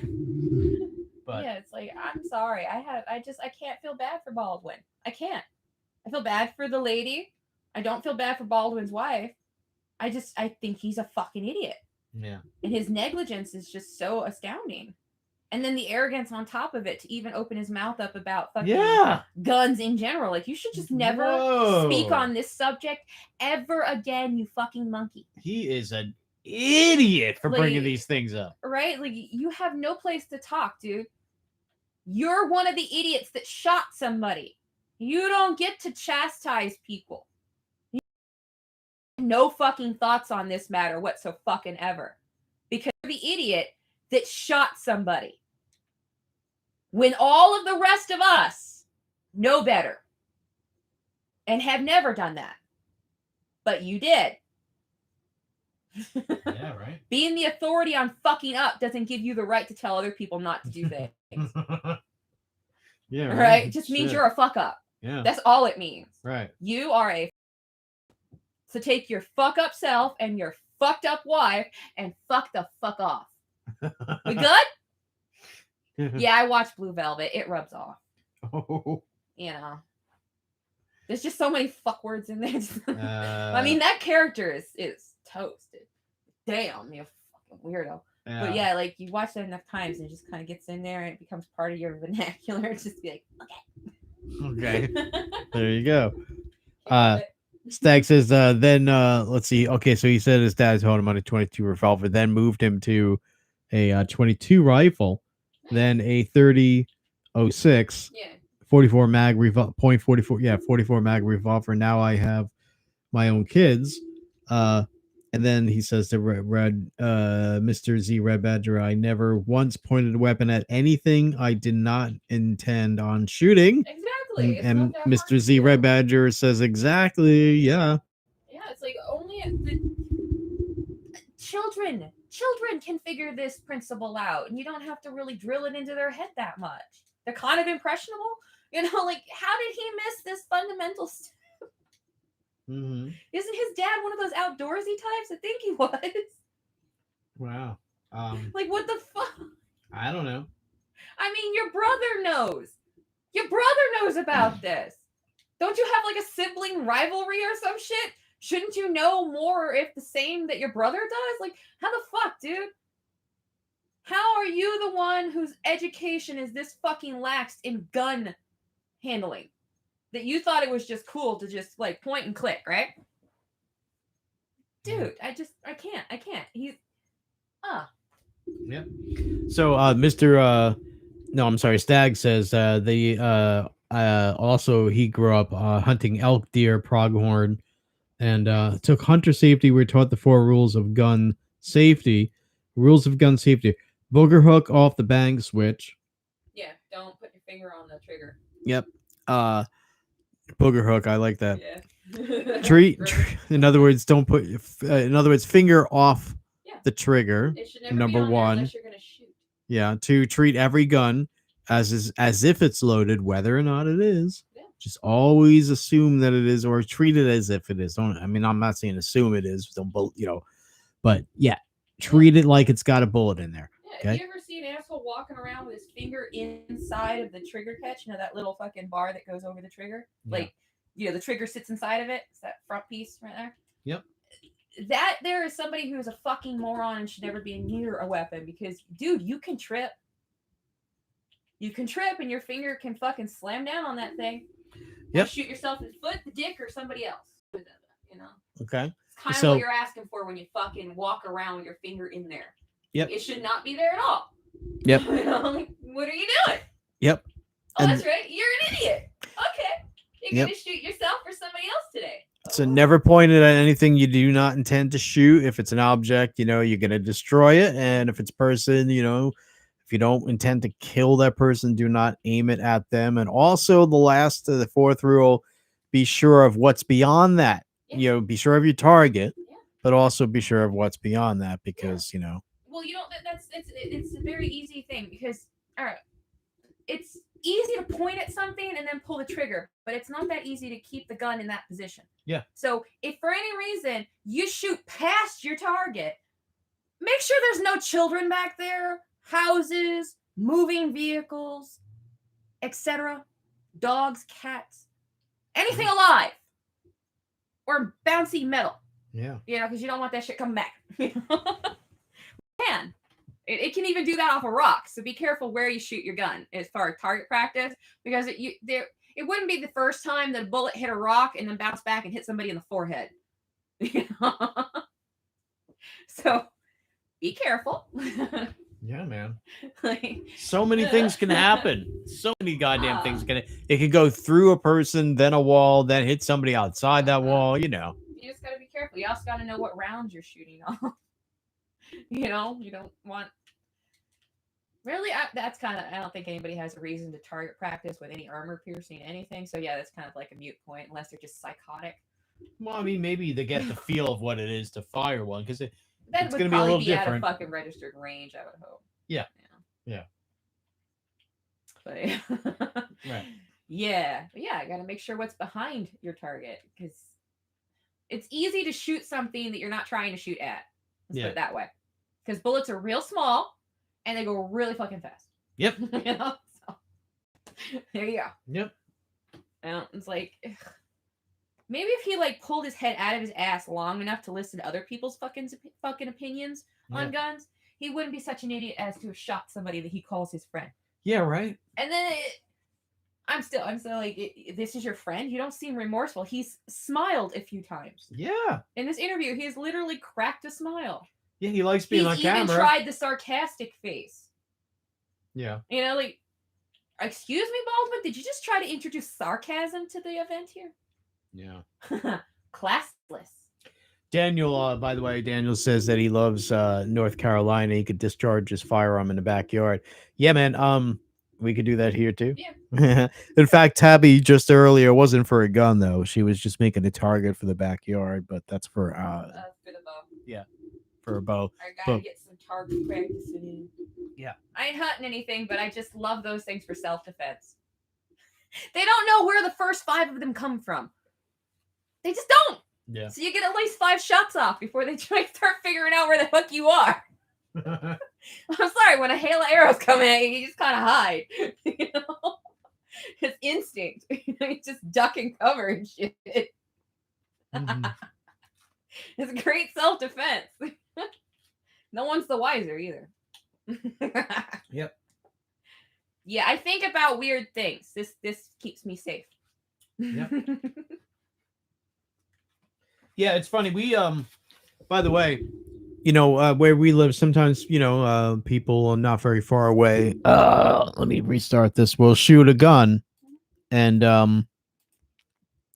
But Yeah, it's like, I'm sorry. I can't feel bad for Baldwin. I can't. I feel bad for the lady. I don't feel bad for Baldwin's wife. I think he's a fucking idiot. yeah. And his negligence is just so astounding. And then the arrogance on top of it to even open his mouth up about fucking guns in general. Like, you should just never speak on this subject ever again, you fucking monkey. He is an idiot for bringing Like, these things up. Right? Like, you have no place to talk, dude. You're one of the idiots that shot somebody. You don't get to chastise people. You have no fucking thoughts on this matter whatsoever fucking ever. Because you're the idiot that shot somebody. When all of the rest of us know better and have never done that. But you did. Yeah, right. Being the authority on fucking up doesn't give you the right to tell other people not to do things. Yeah, right? It just means you're a fuck up. Yeah. That's all it means. Right. You are a. So take your fuck up self and your fucked up wife and fuck the fuck off. We good? Yeah, I watched Blue Velvet. It rubs off. Oh. You know. There's just so many fuck words in there. I mean, that character is toasted. Damn, you fucking weirdo. Yeah. But yeah, like, you watch that enough times and it just kind of gets in there and it becomes part of your vernacular. It's just be like, Okay. There you go. Stag says, then let's see. Okay, so he said his dad told him on a 22 revolver, then moved him to a 22 rifle, then a 30-06, yeah. 44 mag .44, 44 mag revolver. Now I have my own kids. And then he says to Mr. Z Red Badger, I never once pointed a weapon at anything I did not intend on shooting. Exactly. And Mr. Z Red Badger says exactly, yeah. Yeah, it's like only the children can figure this principle out, and you don't have to really drill it into their head that much. They're kind of impressionable, you know. Like, how did he miss this fundamental step? Mm-hmm. Isn't his dad one of those outdoorsy types? I think he was. Wow. Like, what the fuck? I don't know. I mean, your brother knows. Your brother knows about this. Don't you have like a sibling rivalry or some shit? Shouldn't you know more if the same that your brother does? Like, how the fuck, dude? How are you the one whose education is this fucking lax in gun handling? That you thought it was just cool to just like point and click, right? Dude, I can't. He's Yep. So Mr. No, I'm sorry, Stag says also he grew up hunting elk, deer, pronghorn, and took hunter safety. We're taught the 4 rules of gun safety. Rules of gun safety. Booger hook off the bang switch. Yeah, don't put your finger on the trigger. Yep. Booger hook, I like that. Yeah. Treat in other words, don't put finger off the trigger. It should never Number be on there 1. unless you're gonna shoot. Yeah, 2, treat every gun as if it's loaded, whether or not it is. Yeah. Just always assume that it is, or treat it as if it is. I'm not saying assume it is, but yeah, treat it like it's got a bullet in there. Yeah, Okay? have you ever seen an asshole walking around with his finger inside of the trigger catch? You know, that little fucking bar that goes over the trigger? Yeah. Like, you know, the trigger sits inside of it. It's that front piece right there. Yep. That there is somebody who is a fucking moron and should never be near a weapon because, dude, you can trip. You can trip and your finger can fucking slam down on that thing. Yep. Shoot yourself in the foot, the dick, or somebody else. You know? Okay. It's kind of So- what you're asking for when you fucking walk around with your finger in there. Yep. It should not be there at all. Yep. You know, like, what are you doing? Yep. Oh, And- that's right. You're an idiot. Okay. You're Yep. going to shoot yourself or somebody else today. So never point it at anything you do not intend to shoot. If it's an object, you know, you're going to destroy it. And if it's a person, you know, if you don't intend to kill that person, do not aim it at them. And also the fourth rule, be sure of what's beyond that. Yeah. You know, be sure of your target, Yeah. but also be sure of what's beyond that because, you know. Well, you know, it's a very easy thing because, all right, it's easy to point at something and then pull the trigger, but it's not that easy to keep the gun in that position. Yeah. So if for any reason you shoot past your target, make sure there's no children back there, houses, moving vehicles, etc. Dogs, cats, anything alive or bouncy metal. Yeah. You know, because you don't want that shit coming back. Can. It can even do that off a rock. So be careful where you shoot your gun as far as target practice, because it wouldn't be the first time that a bullet hit a rock and then bounced back and hit somebody in the forehead. You know? So be careful. Yeah, man. Like, So many things can happen. So many goddamn things can. It could go through a person, then a wall, then hit somebody outside that wall. You know. you just gotta be careful. You also gotta know what rounds you're shooting off. You know, you don't want. Really, that's kind of. I don't think anybody has a reason to target practice with any armor piercing anything. So yeah, that's kind of like a moot point, unless they're just psychotic. Well, I mean, maybe they get the feel of what it is to fire one because That it's would going to be a probably little be different. at a fucking registered range, I would hope. Yeah. Yeah. Yeah. But Right. yeah, but yeah, I got to make sure what's behind your target because it's easy to shoot something that you're not trying to shoot at. Let's Yeah. put it that way. Because bullets are real small and they go really fucking fast. Yep. You know? So there you go. Yep. It's like maybe if he like pulled his head out of his ass long enough to listen to other people's fucking opinions on guns, he wouldn't be such an idiot as to have shot somebody that he calls his friend. Yeah. Right. And then I'm still like, this is your friend? You don't seem remorseful. He's smiled a few times. Yeah. In this interview, he's literally cracked a smile. Yeah. He likes being on He's even camera. tried the sarcastic face. Yeah. You know, like, excuse me, Baldwin, did you just try to introduce sarcasm to the event here? Yeah. Classless. Daniel, by the way, Daniel says that he loves North Carolina. He could discharge his firearm in the backyard. Yeah, man. We could do that here too. Yeah. In fact, Tabby just earlier wasn't for a gun though. She was just making a target for the backyard, but that's for For the bow. yeah, for a bow. I gotta But- get some target practicing in. Yeah. I ain't hunting anything, but I just love those things for self-defense. They don't know where the first 5 of them come from. They just don't. Yeah. So you get at least 5 shots off before they try to start figuring out where the fuck you are. I'm sorry, when a hail of arrows come at you, you just kind of hide. You know? It's instinct. You just duck and cover and shit. Mhm. It's great self-defense. No one's the wiser either. Yep. Yeah, I think about weird things. This keeps me safe. Yep. Yeah, it's funny. We by the way, you know, where we live, sometimes, you know, people are not very far away. Let me restart this. We'll shoot a gun, and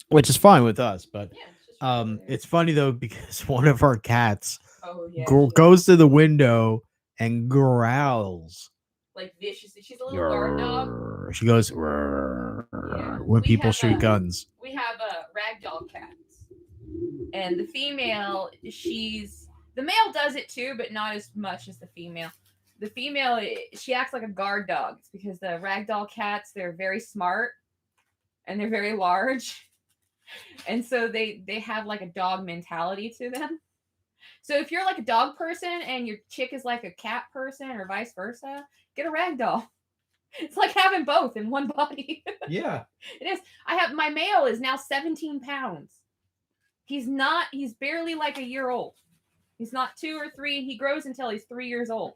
which is fine with us. But Yeah, it's just right there. it's funny though because one of our cats Oh yeah. goes to the window and growls. Like vicious. She's a little guard dog. Grrr. She goes "Grrr," Yeah. when We people have shoot a- guns. We have ragdoll cats, and the female, the male does it too, but not as much as the female. The female, she acts like a guard dog. It's because the ragdoll cats, they're very smart and they're very large, and so they have like a dog mentality to them. So if you're like a dog person and your chick is like a cat person or vice versa, get a ragdoll. It's like having both in one body. Yeah. It is. My male is now 17 pounds. He's barely like a year old. He's not 2 or 3. He grows until he's 3 years old.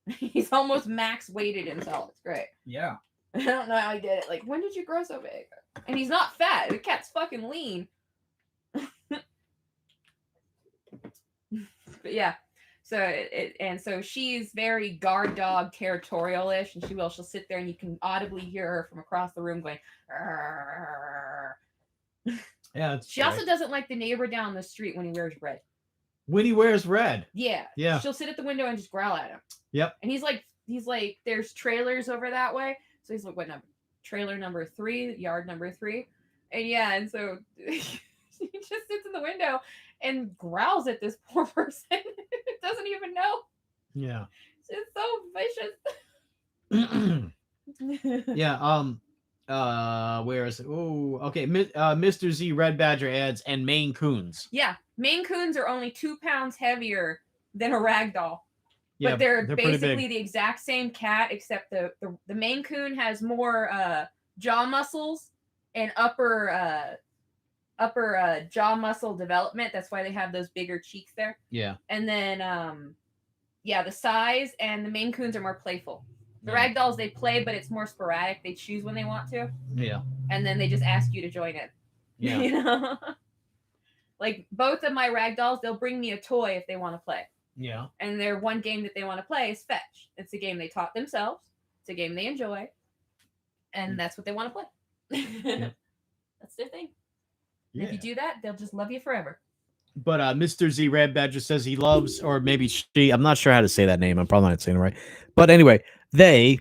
He's almost max weighted himself. It's great. Yeah. I don't know how he did it. Like, when did you grow so big? And he's not fat. The cat's fucking lean. But yeah. So so she's very guard dog territorial-ish, and she'll sit there and you can audibly hear her from across the room going. "Arr." Yeah. She also doesn't like the neighbor down the street when he wears red. When he wears red. Yeah. Yeah. She'll sit at the window and just growl at him. Yep. And he's like, there's trailers over that way. So he's like, what number? Trailer number 3, yard number 3. And yeah, and so he just sits in the window and growls at this poor person. Doesn't even know. Yeah. It's so vicious. Yeah. Where is it? Oh, okay. Mr. Z Red Badger adds, and Maine Coons. Yeah. Maine Coons are only 2 pounds heavier than a ragdoll. Yeah, But they're pretty basically big. the exact same cat, except the Maine Coon has more jaw muscles and upper jaw muscle development. That's why they have those bigger cheeks there. Yeah. And then the size, and the Maine Coons are more playful. The Yeah. ragdolls, they play, but it's more sporadic. They choose when they want to. Yeah. And then they just ask you to join in. Yeah. You know? Like both of my ragdolls, they'll bring me a toy if they want to play. Yeah. And their one game that they want to play is fetch. It's a game they taught themselves. It's a game they enjoy. And that's what they want to play. Yeah. That's their thing. Yeah. If you do that, they'll just love you forever. But Mr. Z Red Badger says he loves, or maybe she, I'm not sure how to say that name. I'm probably not saying it right. But anyway, they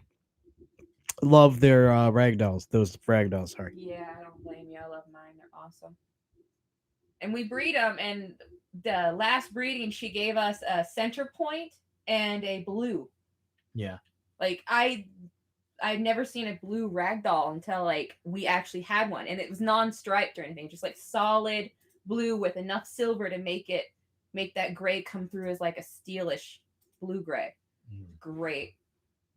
love their ragdolls. Those ragdolls, sorry. Yeah, I don't blame you. I love mine. They're awesome. And we breed them. And the last breeding, she gave us a center point and a blue. Yeah. Like I'd never seen a blue ragdoll until like we actually had one, and it was non-striped or anything, just like solid blue with enough silver to make that gray come through as like a steelish blue gray. Great.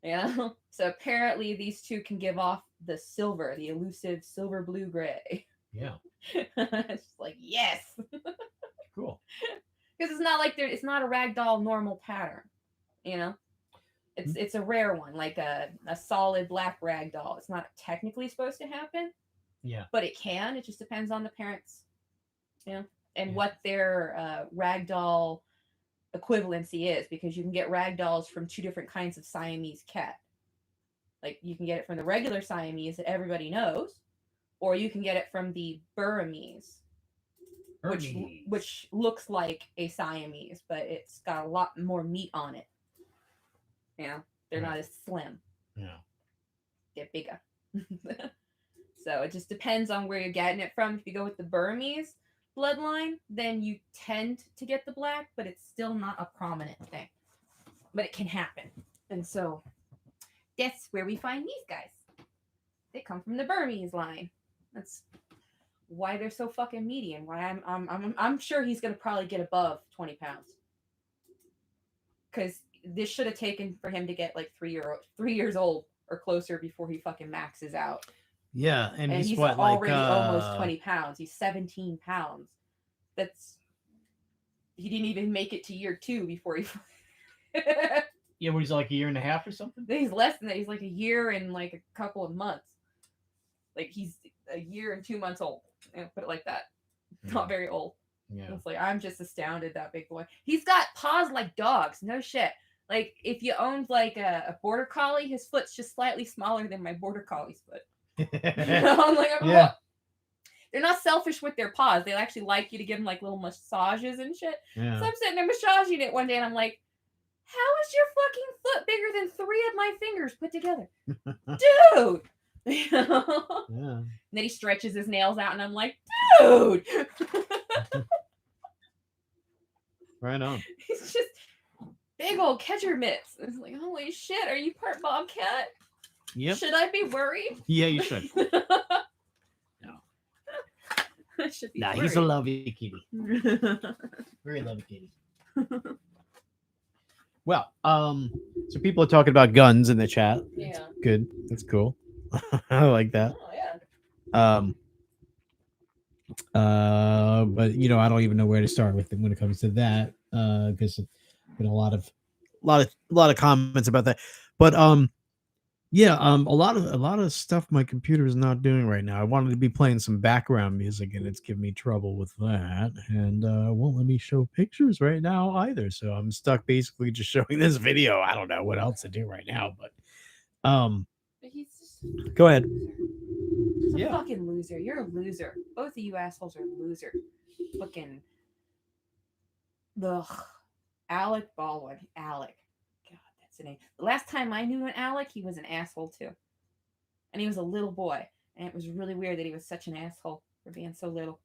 Yeah. So apparently these two can give off the silver, the elusive silver blue gray. Yeah. It's just like, yes. Cool. Because it's not like it's not a ragdoll normal pattern, you know. It's a rare one, like a solid black ragdoll. It's not technically supposed to happen. Yeah. But it can. It just depends on the parents, you know, and Yeah. what their ragdoll equivalency is, because you can get ragdolls from 2 different kinds of Siamese cat. Like you can get it from the regular Siamese that everybody knows, or you can get it from the Burmese. Which looks like a Siamese, but it's got a lot more meat on it. You know, they're not as slim. Yeah. They're bigger. So it just depends on where you're getting it from. If you go with the Burmese bloodline, then you tend to get the black, but it's still not a prominent thing. But it can happen. And so that's where we find these guys. They come from the Burmese line. That's why they're so fucking meaty, and why I'm sure he's gonna probably get above 20 pounds. Because this should have taken for him to get like 3 years old or closer before he fucking maxes out. Yeah, and he's what, already like almost 20 pounds. He's 17 pounds. He didn't even make it to year 2 before he. Yeah, what, he's like a year and a half or something? He's less than that. He's like a year and like a couple of months. Like he's a year and 2 months old. Put it like that. Not very old. Yeah. It's like, I'm just astounded, that big boy. He's got paws like dogs. No shit. Like if you owned like a border collie, his foot's just slightly smaller than my border collie's foot. I'm like, Yeah. They're not selfish with their paws. They actually like you to give them like little massages and shit. Yeah. So I'm sitting there massaging it one day, and I'm like, how is your fucking foot bigger than 3 of my fingers put together? Dude! You know? Yeah. And then he stretches his nails out, and I'm like, dude! Right on. He's just big old catcher mitts. It's like, holy shit, are you part bobcat? Yep. Should I be worried? Yeah, you should. No. I should be Nah, worried. he's a lovely kitty. Very lovely kitty. Well, so people are talking about guns in the chat. Yeah. Good. That's cool. I like that. Oh, yeah. But you know, I don't even know where to start with it when it comes to that. Because been a lot of comments about that. But Yeah, a lot of stuff my computer is not doing right now. I wanted to be playing some background music, and it's giving me trouble with that, and won't let me show pictures right now either. So I'm stuck basically just showing this video. I don't know what else to do right now, but But he's just go ahead. he's a Yeah. fucking loser. You're a loser. Both of you assholes are losers. Fucking ugh. Alec Baldwin. Alec. God, that's the name. The last time I knew an Alec, he was an asshole too. And he was a little boy. And it was really weird that he was such an asshole for being so little.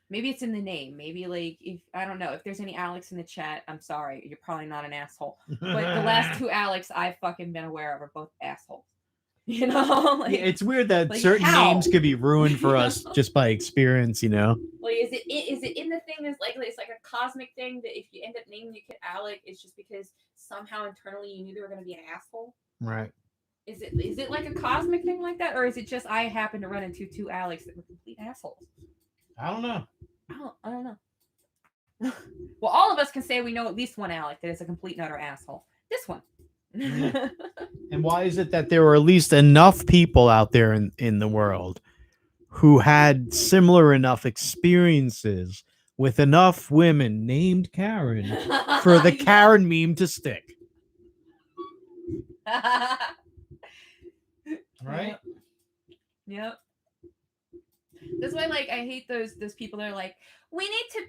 Maybe it's in the name. Maybe like if I don't know if there's any Alex in the chat. I'm sorry, you're probably not an asshole. But the last two Alex I've fucking been aware of are both assholes. You know, like, Yeah, it's weird that like, certain how? names could be ruined for us just by experience, you know. like is it in the thing that's like it's like a cosmic thing that if you end up naming your kid Alec, it's just because somehow internally you knew they were going to be an asshole? Right. Is it like a cosmic thing like that, or is it just I happen to run into two Alex that were complete assholes? I don't know. I don't know. Well, all of us can say we know at least one Alec that is a complete and utter asshole. This one. And why is it that there were at least enough people out there in the world who had similar enough experiences with enough women named Karen for the Karen meme to stick? Right? Yep. That's why, like, I hate those people that are like, we need to,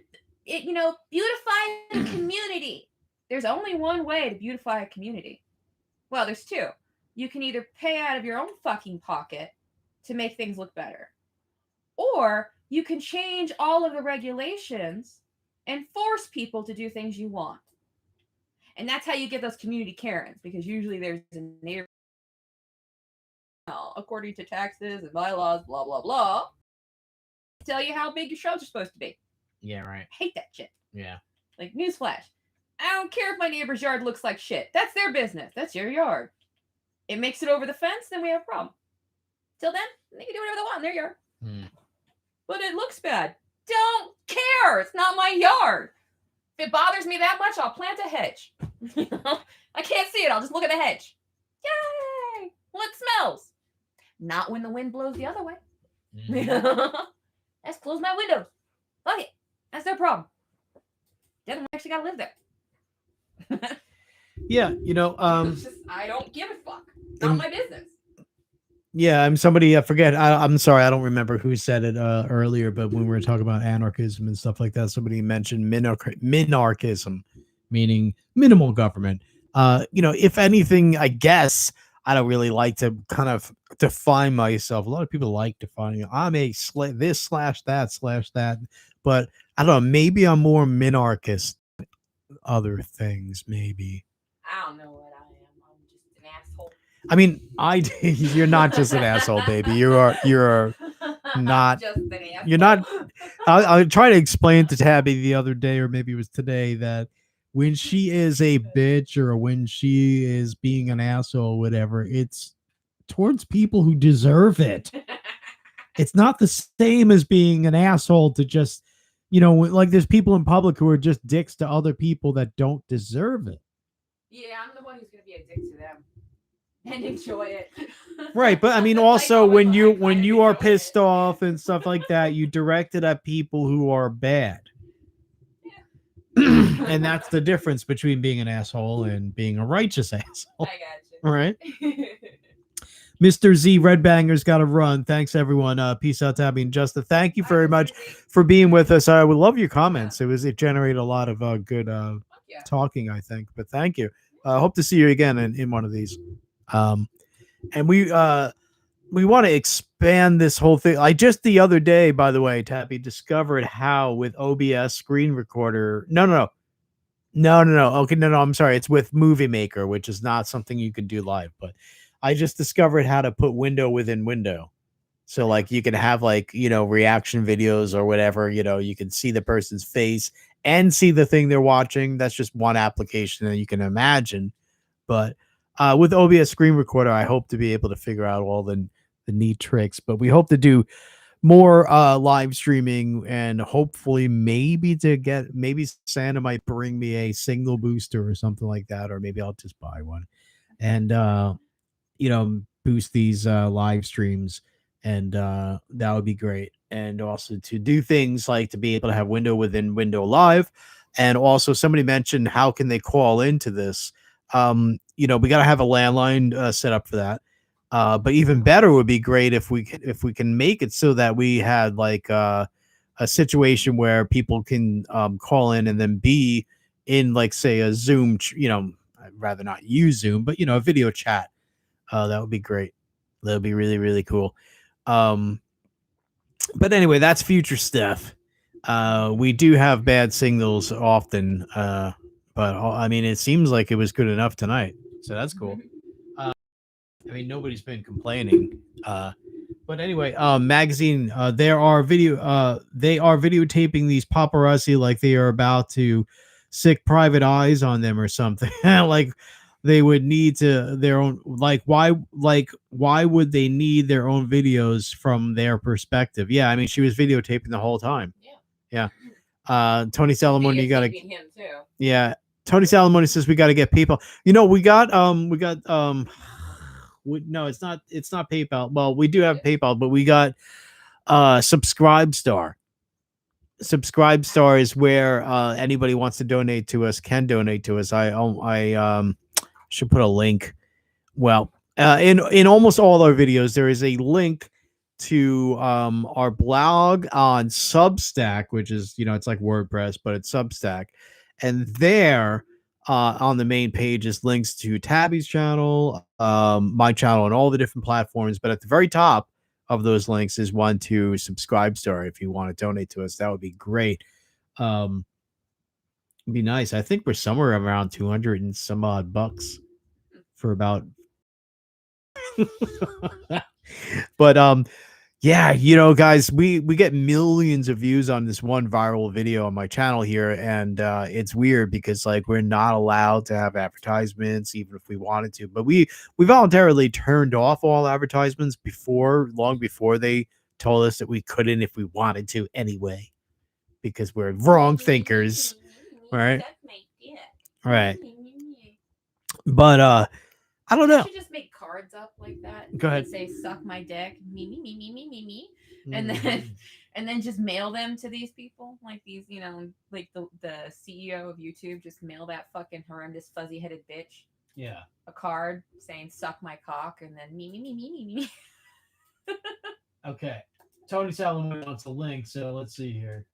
beautify the community. There's only one way to beautify a community. Well, there's two. You can either pay out of your own fucking pocket to make things look better, or you can change all of the regulations and force people to do things you want. And that's how you get those community Karens, because usually there's a neighbor. According to taxes and bylaws, blah, blah, blah, tell you how big your shelter's supposed to be. Yeah, right. I hate that shit. Yeah. Like, newsflash. I don't care if my neighbor's yard looks like shit. That's their business. That's your yard. It makes it over the fence, then we have a problem. Till then, they can do whatever they want in their yard. But it looks bad. Don't care. It's not my yard. If it bothers me that much, I'll plant a hedge. I can't see it. I'll just look at the hedge. Yay! Well, it smells. Not when the wind blows the other way. Let's close my windows. Fuck it. That's their problem. They don't actually gotta live there. Yeah, It's just, I don't give a fuck. Not my business. yeah, I'm somebody, I forget. I'm sorry, I don't remember who said it earlier, but when we were talking about anarchism and stuff like that, somebody mentioned minarchism, meaning minimal government. If anything, I guess I don't really like to kind of define myself. A lot of people like defining, I'm a this / that, but I don't know, maybe I'm more minarchist than other things, maybe. I don't know what I am. I'm just an asshole. I mean, you're not just an asshole, baby. You're not just an asshole. You're not. I tried to explain to Tabby the other day, or maybe it was today, that when she is a bitch or when she is being an asshole or whatever, it's towards people who deserve it. It's not the same as being an asshole to just, like there's people in public who are just dicks to other people that don't deserve it. Yeah, I'm the one who's gonna be a dick to them and enjoy it. Right, but I mean, also when you are pissed off and stuff like that, you direct it at people who are bad. And that's the difference between being an asshole and being a righteous asshole. I got you. All right. Mr. Z Red Banger's got to run. Thanks everyone. Peace out, Tabby and Justin. Thank you very much for being with us. I would love your comments. It generated a lot of good talking, I think. But thank you. Hope to see you again in one of these. And we want to expand this whole thing. I just the other day, by the way, Tabby, discovered how with OBS screen recorder. No. Okay, no. I'm sorry. It's with Movie Maker, which is not something you can do live. But I just discovered how to put window within window. So like you can have reaction videos or whatever, you can see the person's face and see the thing they're watching. That's just one application that you can imagine. But with OBS screen recorder, I hope to be able to figure out all the neat tricks, but we hope to do more live streaming, and hopefully maybe Santa might bring me a signal booster or something like that, or maybe I'll just buy one. And boost these live streams, and that would be great. And also to do things like to be able to have window within window live. And also somebody mentioned, how can they call into this? We got to have a landline set up for that. But even better would be great if we can make it so that we had like a situation where people can call in and then be in, like, say, a Zoom, I'd rather not use Zoom, but a video chat. That would be great. That would be really, really cool. But anyway, that's future stuff. We do have bad signals often, but I mean, it seems like it was good enough tonight, so that's cool. I mean, nobody's been complaining. But anyway, magazine. They are videotaping these paparazzi like they are about to sick private eyes on them or something. Like they would need to their own. Why would they need their own videos from their perspective? Yeah, I mean, she was videotaping the whole time. Yeah. Tony Salamone, you gotta. Him too. Yeah, Tony Salamone says we got to get PayPal. We got no, it's not PayPal. Well, we do have PayPal, but we got Subscribestar. Subscribestar is where anybody wants to donate to us can donate to us. I should put a link. Well, in almost all our videos, there is a link to our blog on Substack, which is it's like WordPress, but it's Substack, and there. On the main page is links to Tabby's channel, my channel, and all the different platforms. But at the very top of those links is one to Subscribestar. If you want to donate to us, that would be great. It'd be nice. I think we're somewhere around 200 and some odd bucks for about. But yeah, guys, we get millions of views on this one viral video on my channel here, and it's weird because we're not allowed to have advertisements even if we wanted to. But we voluntarily turned off all advertisements long before they told us that we couldn't if we wanted to anyway, because we're wrong thinkers, right? Right. But I don't know. You should just make cards up like that. Go ahead. Say "suck my dick," me, and then just mail them to these people, like these, like the CEO of YouTube. Just mail that fucking horrendous fuzzy headed bitch. Yeah. A card saying "suck my cock," and then me. Okay. Tony Salamone wants a link, so let's see here.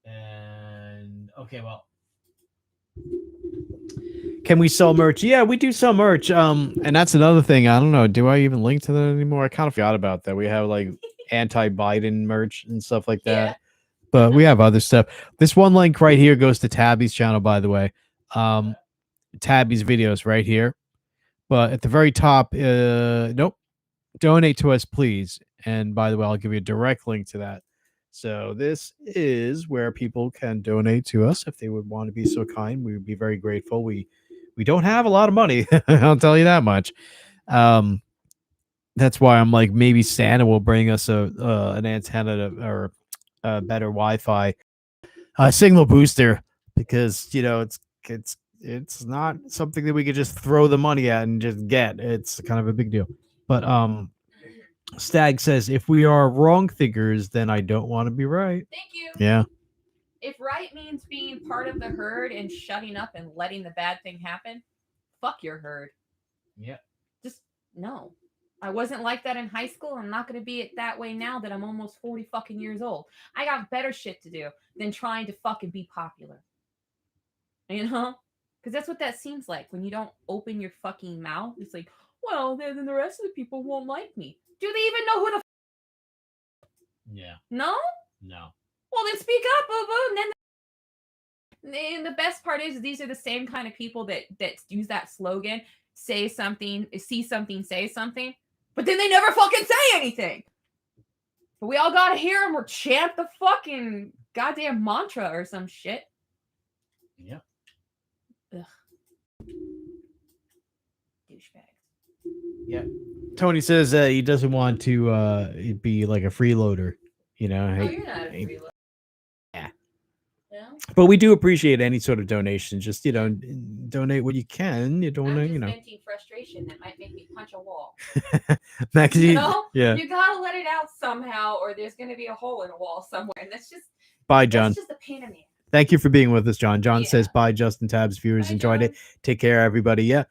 And okay, well. Can we sell merch? Yeah, we do sell merch. And that's another thing. I don't know. Do I even link to that anymore? I kind of forgot about that. We have anti-Biden merch and stuff like that. Yeah. But we have other stuff. This one link right here goes to Tabby's channel, by the way. Tabby's videos right here. But at the very top, nope. Donate to us, please. And by the way, I'll give you a direct link to that. So this is where people can donate to us if they would want to be so kind. We would be very grateful. We don't have a lot of money. I'll tell you that much. That's why I'm like, maybe Santa will bring us an antenna or a better Wi-Fi signal booster, because it's not something that we could just throw the money at and just get. It's kind of a big deal. But Stag says, if we are wrong thinkers, then I don't want to be right. Thank you. Yeah. If right means being part of the herd and shutting up and letting the bad thing happen, fuck your herd. Yeah. Just no. I wasn't like that in high school. I'm not going to be it that way now that I'm almost 40 fucking years old. I got better shit to do than trying to fucking be popular. Because that's what that seems like when you don't open your fucking mouth. It's like, well, then the rest of the people won't like me. Do they even know who the Yeah. No? No. Well, then speak up, boo-boo. And the best part is these are the same kind of people that use that slogan, say something, see something, say something, but then they never fucking say anything. But we all gotta hear them or chant the fucking goddamn mantra or some shit. Yeah. Ugh. Douchebags. Yeah. Tony says he doesn't want to be like a freeloader. Oh, you're not a freeloader. Yeah. No? But we do appreciate any sort of donation. Just donate what you can. You I'm don't just venting frustration that might make me punch a wall. Magazine. You gotta let it out somehow, or there's gonna be a hole in a wall somewhere, and that's just Bye, John. That's just a pain in the ass. Thank you for being with us, John. John Yeah. says bye, Justin Tabs viewers. Bye, Enjoyed John. it. Take care, everybody. Yeah.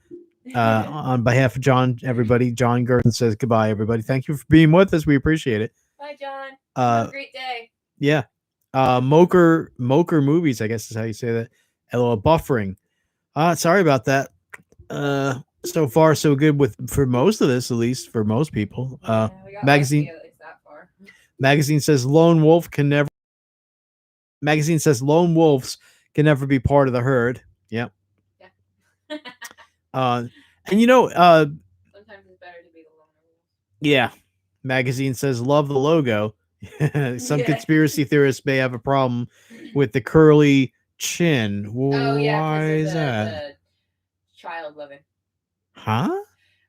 On behalf of John, everybody, John Gerson says goodbye, everybody. Thank you for being with us. We appreciate it. Bye, John. Have a great day. Yeah. Moker movies, I guess is how you say that. LOL buffering. Sorry about that. So far so good for most of this, at least for most people. Magazine that far. Magazine says lone wolves can never be part of the herd. Yep. Yeah. And sometimes it's better to be the lone wolf. Yeah. Magazine says love the logo. Some conspiracy theorists may have a problem with the curly chin. Oh yeah, why is that? Child loving. Huh?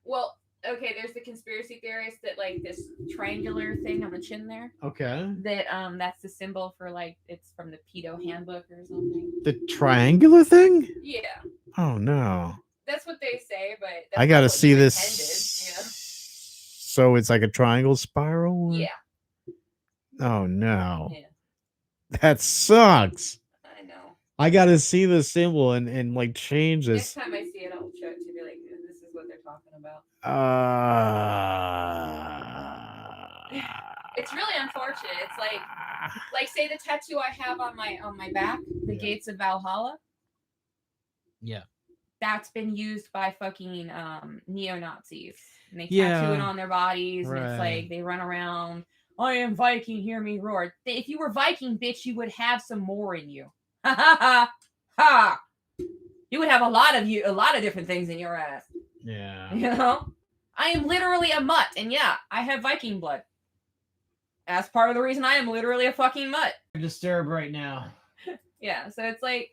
Well, okay, there's the conspiracy theorists that like this triangular thing on the chin there. Okay. That that's the symbol for like it's from the pedo handbook or something. The triangular thing? Yeah. Oh no. That's what they say, but that's I gotta not what see you this. intended, So it's like a triangle spiral? Yeah. Oh no. Yeah. That sucks. I know. I gotta see the symbol and like change this. Next time I see it, I'll show it to be like, this is what they're talking about. It's really unfortunate. It's like say the tattoo I have on my back, the Gates of Valhalla. Yeah. That's been used by fucking neo-Nazis. And they tattoo it on their bodies, and it's like they run around. I am Viking, hear me roar. If you were Viking, bitch, you would have some more in you. Ha ha ha ha. You would have a lot of different things in your ass. Yeah. I am literally a mutt, and yeah, I have Viking blood. That's part of the reason I am literally a fucking mutt. I'm disturbed right now. Yeah, so it's like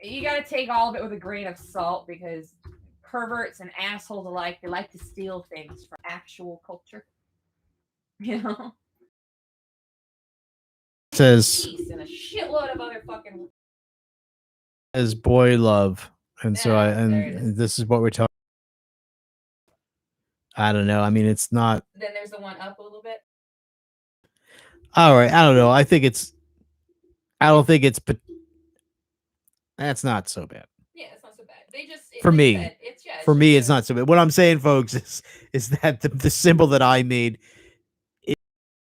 you gotta take all of it with a grain of salt because perverts and assholes alike, they like to steal things from actual culture. Says and a shitload of other fucking as boy love, and so there this is what we're talking. I don't know. I mean, it's not. Then there's the one up a little bit. All right. I don't know. I don't think it's. But that's not so bad. Yeah, it's not so bad. They just for me. For me, it's not so bad. What I'm saying, folks, is that the symbol that I made.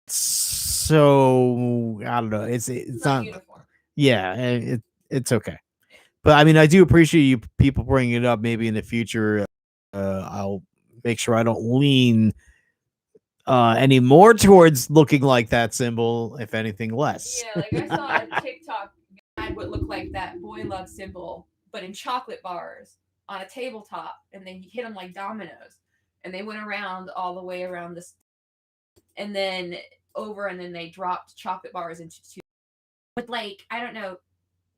So I don't know. It's not uniform. Yeah, it's okay. But I mean, I do appreciate you people bringing it up. Maybe in the future, I'll make sure I don't lean any more towards looking like that symbol, if anything less. Yeah, like I saw a TikTok guy would look like that boy love symbol, but in chocolate bars on a tabletop, and then you hit them like dominoes, and they went around all the way around this, and then over, and then they dropped chocolate bars into two with like I don't know,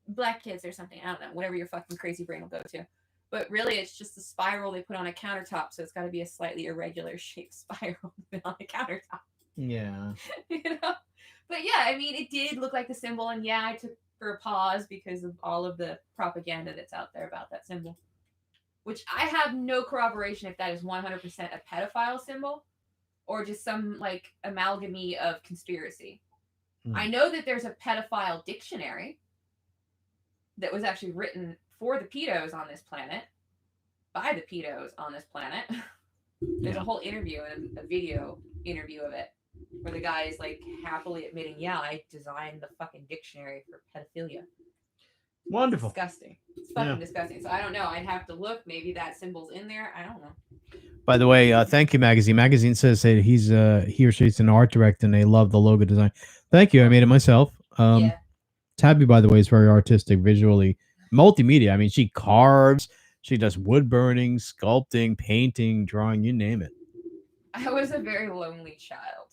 black kids or something. I don't know, whatever your fucking crazy brain will go to. But really, it's just a spiral they put on a countertop, so it's got to be a slightly irregular shaped spiral on a countertop. Yeah. But yeah, I mean, it did look like the symbol, and yeah, I took for a pause because of all of the propaganda that's out there about that symbol, which I have no corroboration if that is 100% a pedophile symbol or just some like amalgamy of conspiracy. I know that there's a pedophile dictionary that was actually written for the pedos on this planet, by the pedos on this planet. There's a whole interview and a video interview of it where the guy is like happily admitting, yeah, I designed the fucking dictionary for pedophilia. Wonderful. Disgusting. It's fucking disgusting. So I don't know. I'd have to look. Maybe that symbol's in there. I don't know. By the way, thank you, Magazine. Magazine says that he or she's an art director and they love the logo design. Thank you. I made it myself. Yeah. Tabby, by the way, is very artistic, visually, multimedia. I mean, she carves, she does wood burning, sculpting, painting, drawing, you name it. I was a very lonely child.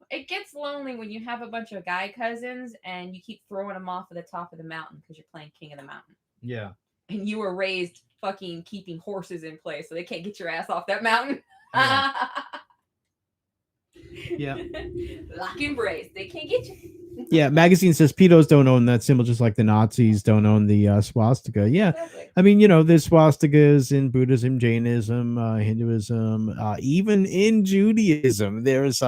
It gets lonely when you have a bunch of guy cousins and you keep throwing them off of the top of the mountain because you're playing King of the Mountain. Yeah. And you were raised fucking keeping horses in place so they can't get your ass off that mountain. Yeah. Lock and brace. They can't get you. Yeah, magazine says pedos don't own that symbol, just like the Nazis don't own the swastika. Yeah, Exactly. I mean, you know, there's swastikas in Buddhism, Jainism, Hinduism, even in Judaism. There's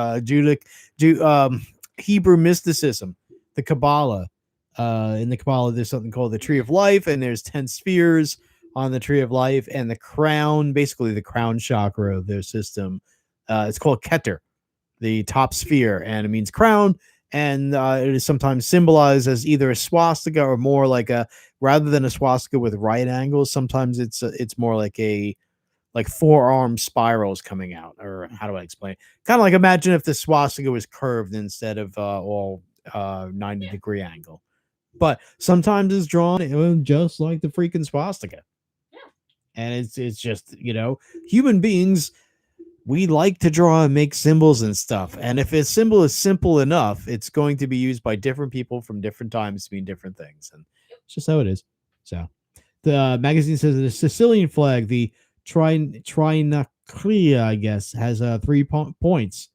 Hebrew mysticism, the Kabbalah. In the Kabbalah, there's something called the Tree of Life, and there's 10 spheres on the Tree of Life, and the crown, basically the crown chakra of their system. It's called Keter, the top sphere, and it means crown. And it is sometimes symbolized as either a swastika or more like a, rather than a swastika with right angles, sometimes it's more like a like forearm spirals coming out, or how do I explain? Kind of like, imagine if the swastika was curved instead of all 90-degree angle. But sometimes it's drawn just like the freaking swastika. Yeah. And it's just, you know, human beings, we like to draw and make symbols and stuff. And if a symbol is simple enough, it's going to be used by different people from different times to mean different things. And it's just how it is. So the magazine says the Sicilian flag, the Trinacria, I guess, has 3 points.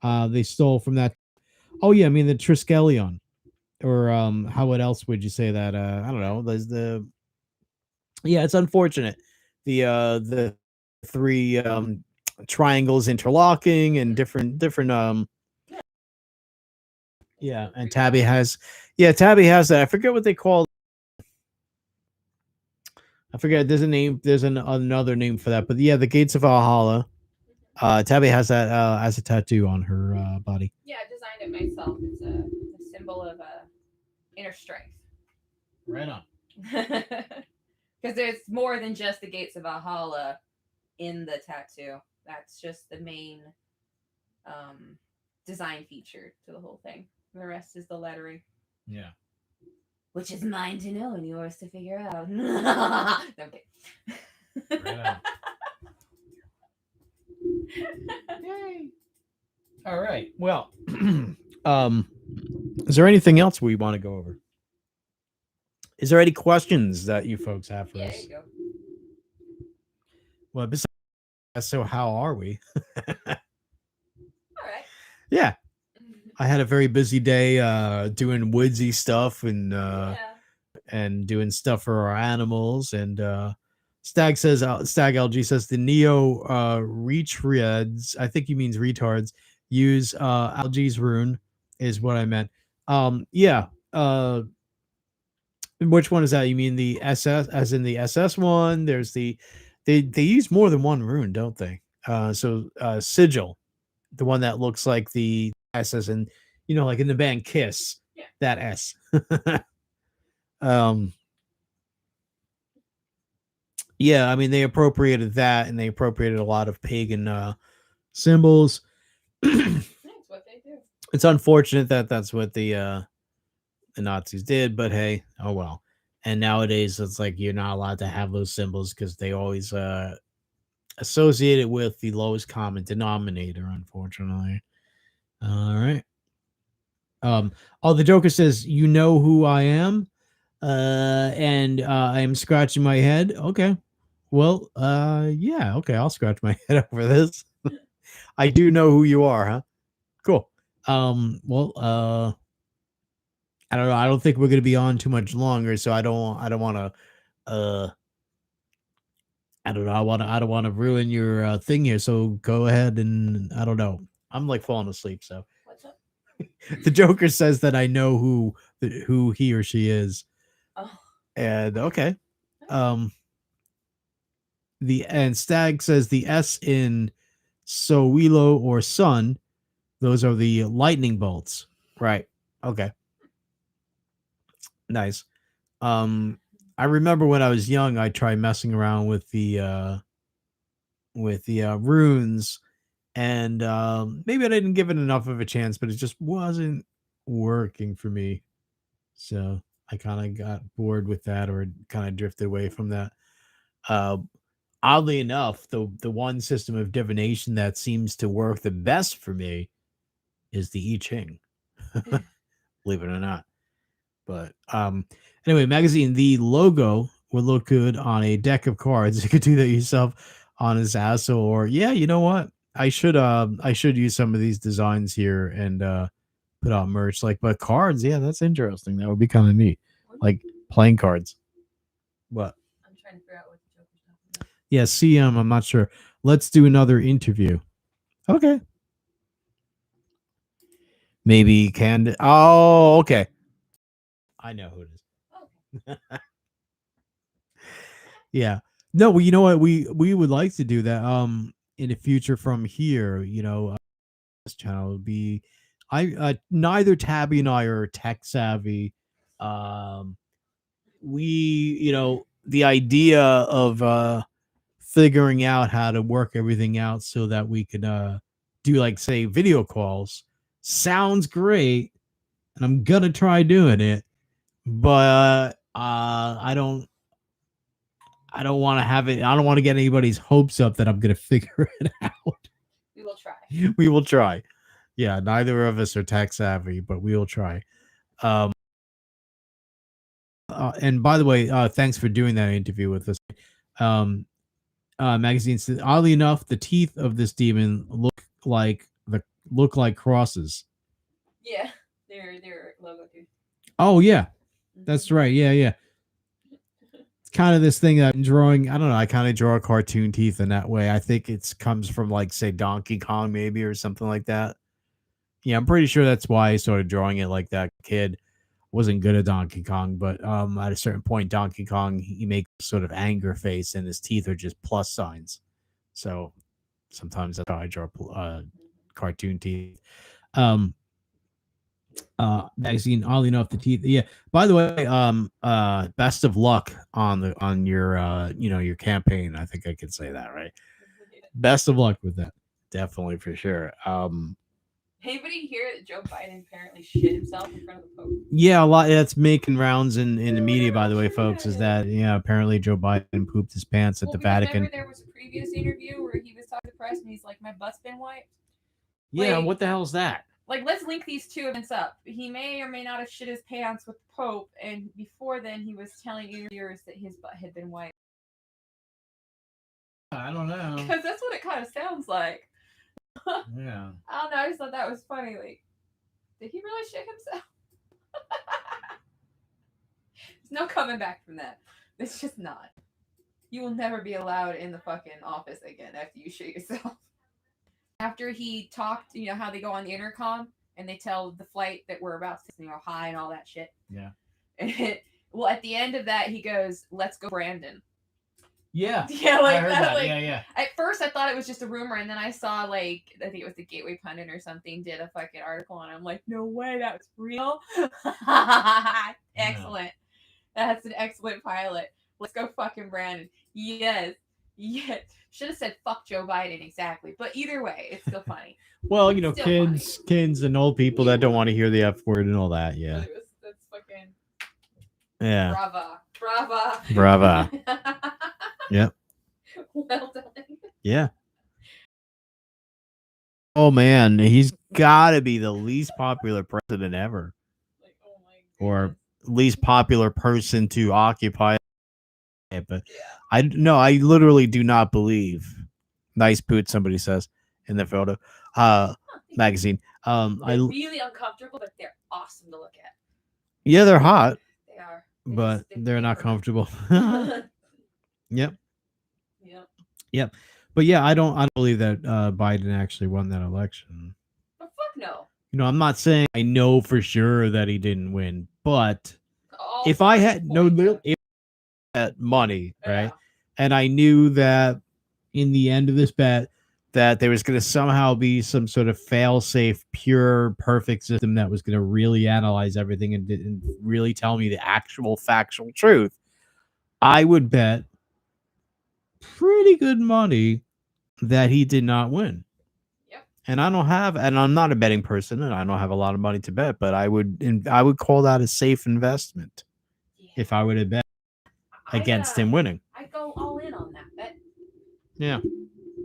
They stole from that. Oh yeah, I mean the Triskelion, or how else would you say that? I don't know. There's the, yeah, it's unfortunate. The 3 triangles interlocking and different yeah, and Tabby has that. I forget what they call. I forget. There's a name. There's another name for that. But yeah, the Gates of Valhalla. Tabby has that as a tattoo on her body. Yeah, I designed it myself. It's a symbol of inner strength. Right on. Because there's more than just the Gates of Valhalla in the tattoo. That's just the main design feature to the whole thing. The rest is the lettering. Yeah. Which is mine to know and yours to figure out. Okay. Right Yay. All right. Well, is there anything else we want to go over? Is there any questions that you folks have for Yeah, us? there you go. Well, besides, so how are we? All right. Yeah. I had a very busy day doing woodsy stuff and doing stuff for our animals. And Stag LG says the neo retreads, I think he means retards, use Algae's rune is what I meant. Yeah. Which one is that? You mean the SS, as in the SS one? There's they use more than one rune, don't they? So Sigil, the one that looks like the S, as in, you know, like in the band Kiss, that S. Yeah, I mean, they appropriated that, and they appropriated a lot of pagan symbols. That's what they do. It's unfortunate that that's what the Nazis did, but hey, oh well. And nowadays, it's like you're not allowed to have those symbols because they always associate it with the lowest common denominator, unfortunately. All right. The Joker says, you know who I am? And I am scratching my head. Okay. Well, yeah, okay, I'll scratch my head over this. I do know who you are, huh? Cool. Well, I don't know. I don't think we're gonna be on too much longer, so I don't wanna I don't know. I don't want to ruin your thing here. So go ahead and I don't know. I'm like falling asleep. So What's up? the Joker says that I know who he or she is. Oh. And okay. And Stag says the S in Soilo or Sun, those are the lightning bolts. Right. Okay. Nice. I remember when I was young, I tried messing around with the runes, and maybe I didn't give it enough of a chance, but it just wasn't working for me. So I kind of got bored with that, or kind of drifted away from that. Oddly enough, the one system of divination that seems to work the best for me is the I Ching. Believe it or not. But anyway, magazine, the logo would look good on a deck of cards. You could do that yourself on his ass, or yeah, you know what? I should use some of these designs here and put out merch like, but cards, yeah, that's interesting. That would be kind of neat, like playing cards. What? I'm trying to figure out what the Joker's talking about. Yeah, CM. I'm not sure. Let's do another interview. Okay. Maybe Candid. Oh, okay. I know who it is. Okay. Yeah. No, well, you know what? We would like to do that. In the future from here, this channel would be, neither Tabby and I are tech savvy. The idea of figuring out how to work everything out so that we could do, like, say, video calls sounds great, and I'm gonna try doing it, but I don't want to have it. I don't want to get anybody's hopes up that I'm gonna figure it out. We will try. We will try. Yeah, neither of us are tech savvy, but we will try. And by the way, thanks for doing that interview with us. Magazine says, oddly enough, the teeth of this demon look like crosses. Yeah, their logo too. Oh yeah, that's right. Yeah. It's kind of this thing that I'm drawing. I don't know. I kind of draw cartoon teeth in that way. I think it comes from, like, say, Donkey Kong maybe, or something like that. Yeah, I'm pretty sure that's why I started drawing it like that. Kid wasn't good at Donkey Kong, but at a certain point, Donkey Kong, he makes sort of anger face, and his teeth are just plus signs. So sometimes that's how I draw cartoon teeth. Magazine, oddly enough, the teeth. Yeah. By the way, best of luck on your your campaign. I think I could say that, right? Best of luck with that. Definitely, for sure. Anybody hear that Joe Biden apparently shit himself in front of the Pope? Yeah, a lot that's making rounds in the media, by the way, folks, is that apparently Joe Biden pooped his pants at the Vatican. Remember there was a previous interview where he was talking to the press and he's like, my butt's been wiped. Yeah, Like, what the hell is that? Like, let's link these two events up. He may or may not have shit his pants with the Pope, and before then he was telling interviewers that his butt had been wiped. I don't know. Because that's what it kind of sounds like. Yeah. I don't know. I just thought that was funny. Like, did he really shit himself? There's no coming back from that. It's just not. You will never be allowed in the fucking office again after you shit yourself. After he talked, how they go on the intercom and they tell the flight that we're about to, high and all that shit. Yeah. Well, at the end of that, he goes, "Let's go, Brandon." Yeah. Yeah, like I heard that. that. Like, Yeah. At first, I thought it was just a rumor, and then I saw, like, I think it was the Gateway Pundit or something did a fucking article, and I'm like, no way, that was real. Excellent. That's an excellent pilot. Let's go, fucking Brandon. Yes. Should have said fuck Joe Biden, exactly. But either way, it's still funny. Well, kids and old people that don't want to hear the F word and all that. Yeah. That's fucking. Yeah. Brava. Yep. Well done. Yeah. Oh man, he's got to be the least popular president ever, Like, oh my or least popular person to occupy it. But I literally do not believe. Nice boot, somebody says in the photo magazine. They're really uncomfortable, but they're awesome to look at. Yeah, they're hot. They are. But they're not comfortable. Yep. But yeah, I don't believe that Biden actually won that election. But fuck no. I'm not saying I know for sure that he didn't win, but if I had money, right, and I knew that in the end of this bet that there was going to somehow be some sort of fail-safe, pure, perfect system that was going to really analyze everything and really tell me the actual factual truth, I would bet pretty good money that he did not win. Yep. And I'm not a betting person, and I don't have a lot of money to bet, but I would call that a safe investment if I would have bet against him winning. I'd go all in on that bet. Yeah.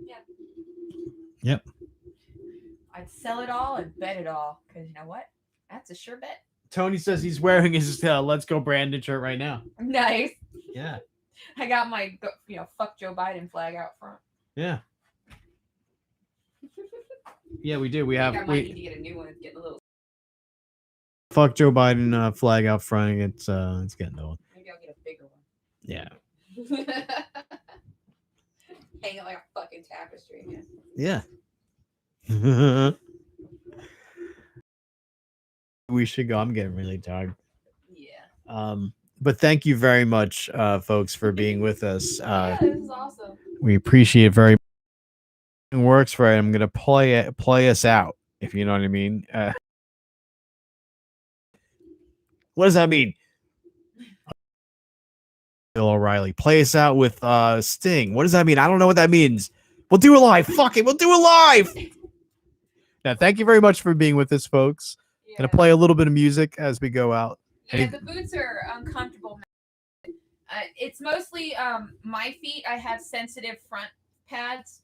Yeah. Yep. I'd sell it all and bet it all, because you know what? That's a sure bet. Tony says he's wearing his "Let's Go Brandon" shirt right now. Nice. Yeah. I got my fuck Joe Biden flag out front. Yeah. Yeah, we do. We I have. think I might need to get a new one. Get a little fuck Joe Biden flag out front. It's getting old. Maybe I'll get a bigger one. Yeah. Hang it like a fucking tapestry. Yeah. We should go. I'm getting really tired. Yeah. But thank you very much, folks, for being with us. Yeah, this is awesome. We appreciate it very much. It works right. I'm gonna play us out, if you know what I mean. What does that mean? Bill O'Reilly. Play us out with Sting. What does that mean? I don't know what that means. We'll do it live. Fuck it. We'll do it live. Now, thank you very much for being with us, folks. Yeah. Gonna play a little bit of music as we go out. Yeah, the boots are uncomfortable. It's mostly my feet. I have sensitive front pads,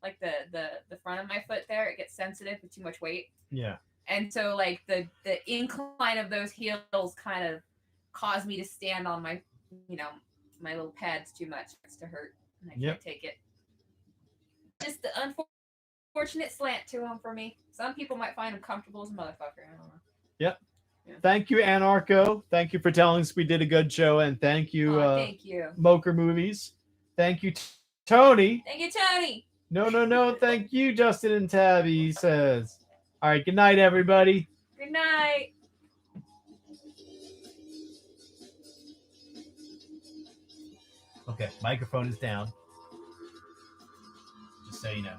like the front of my foot there. It gets sensitive with too much weight. Yeah. And so like the incline of those heels kind of cause me to stand on my my little pads too much. It's to hurt, and I can't take it. Just the unfortunate slant to them for me. Some people might find them comfortable as a motherfucker. I don't know. Yep. Yeah. Thank you, Anarcho. Thank you for telling us we did a good show, and thank you, thank you, Moker Movies. Thank you, Tony. Thank you, Tony. No. Thank you, Justin and Tabby. He says. All right. Good night, everybody. Good night. Okay, microphone is down. Just so you know.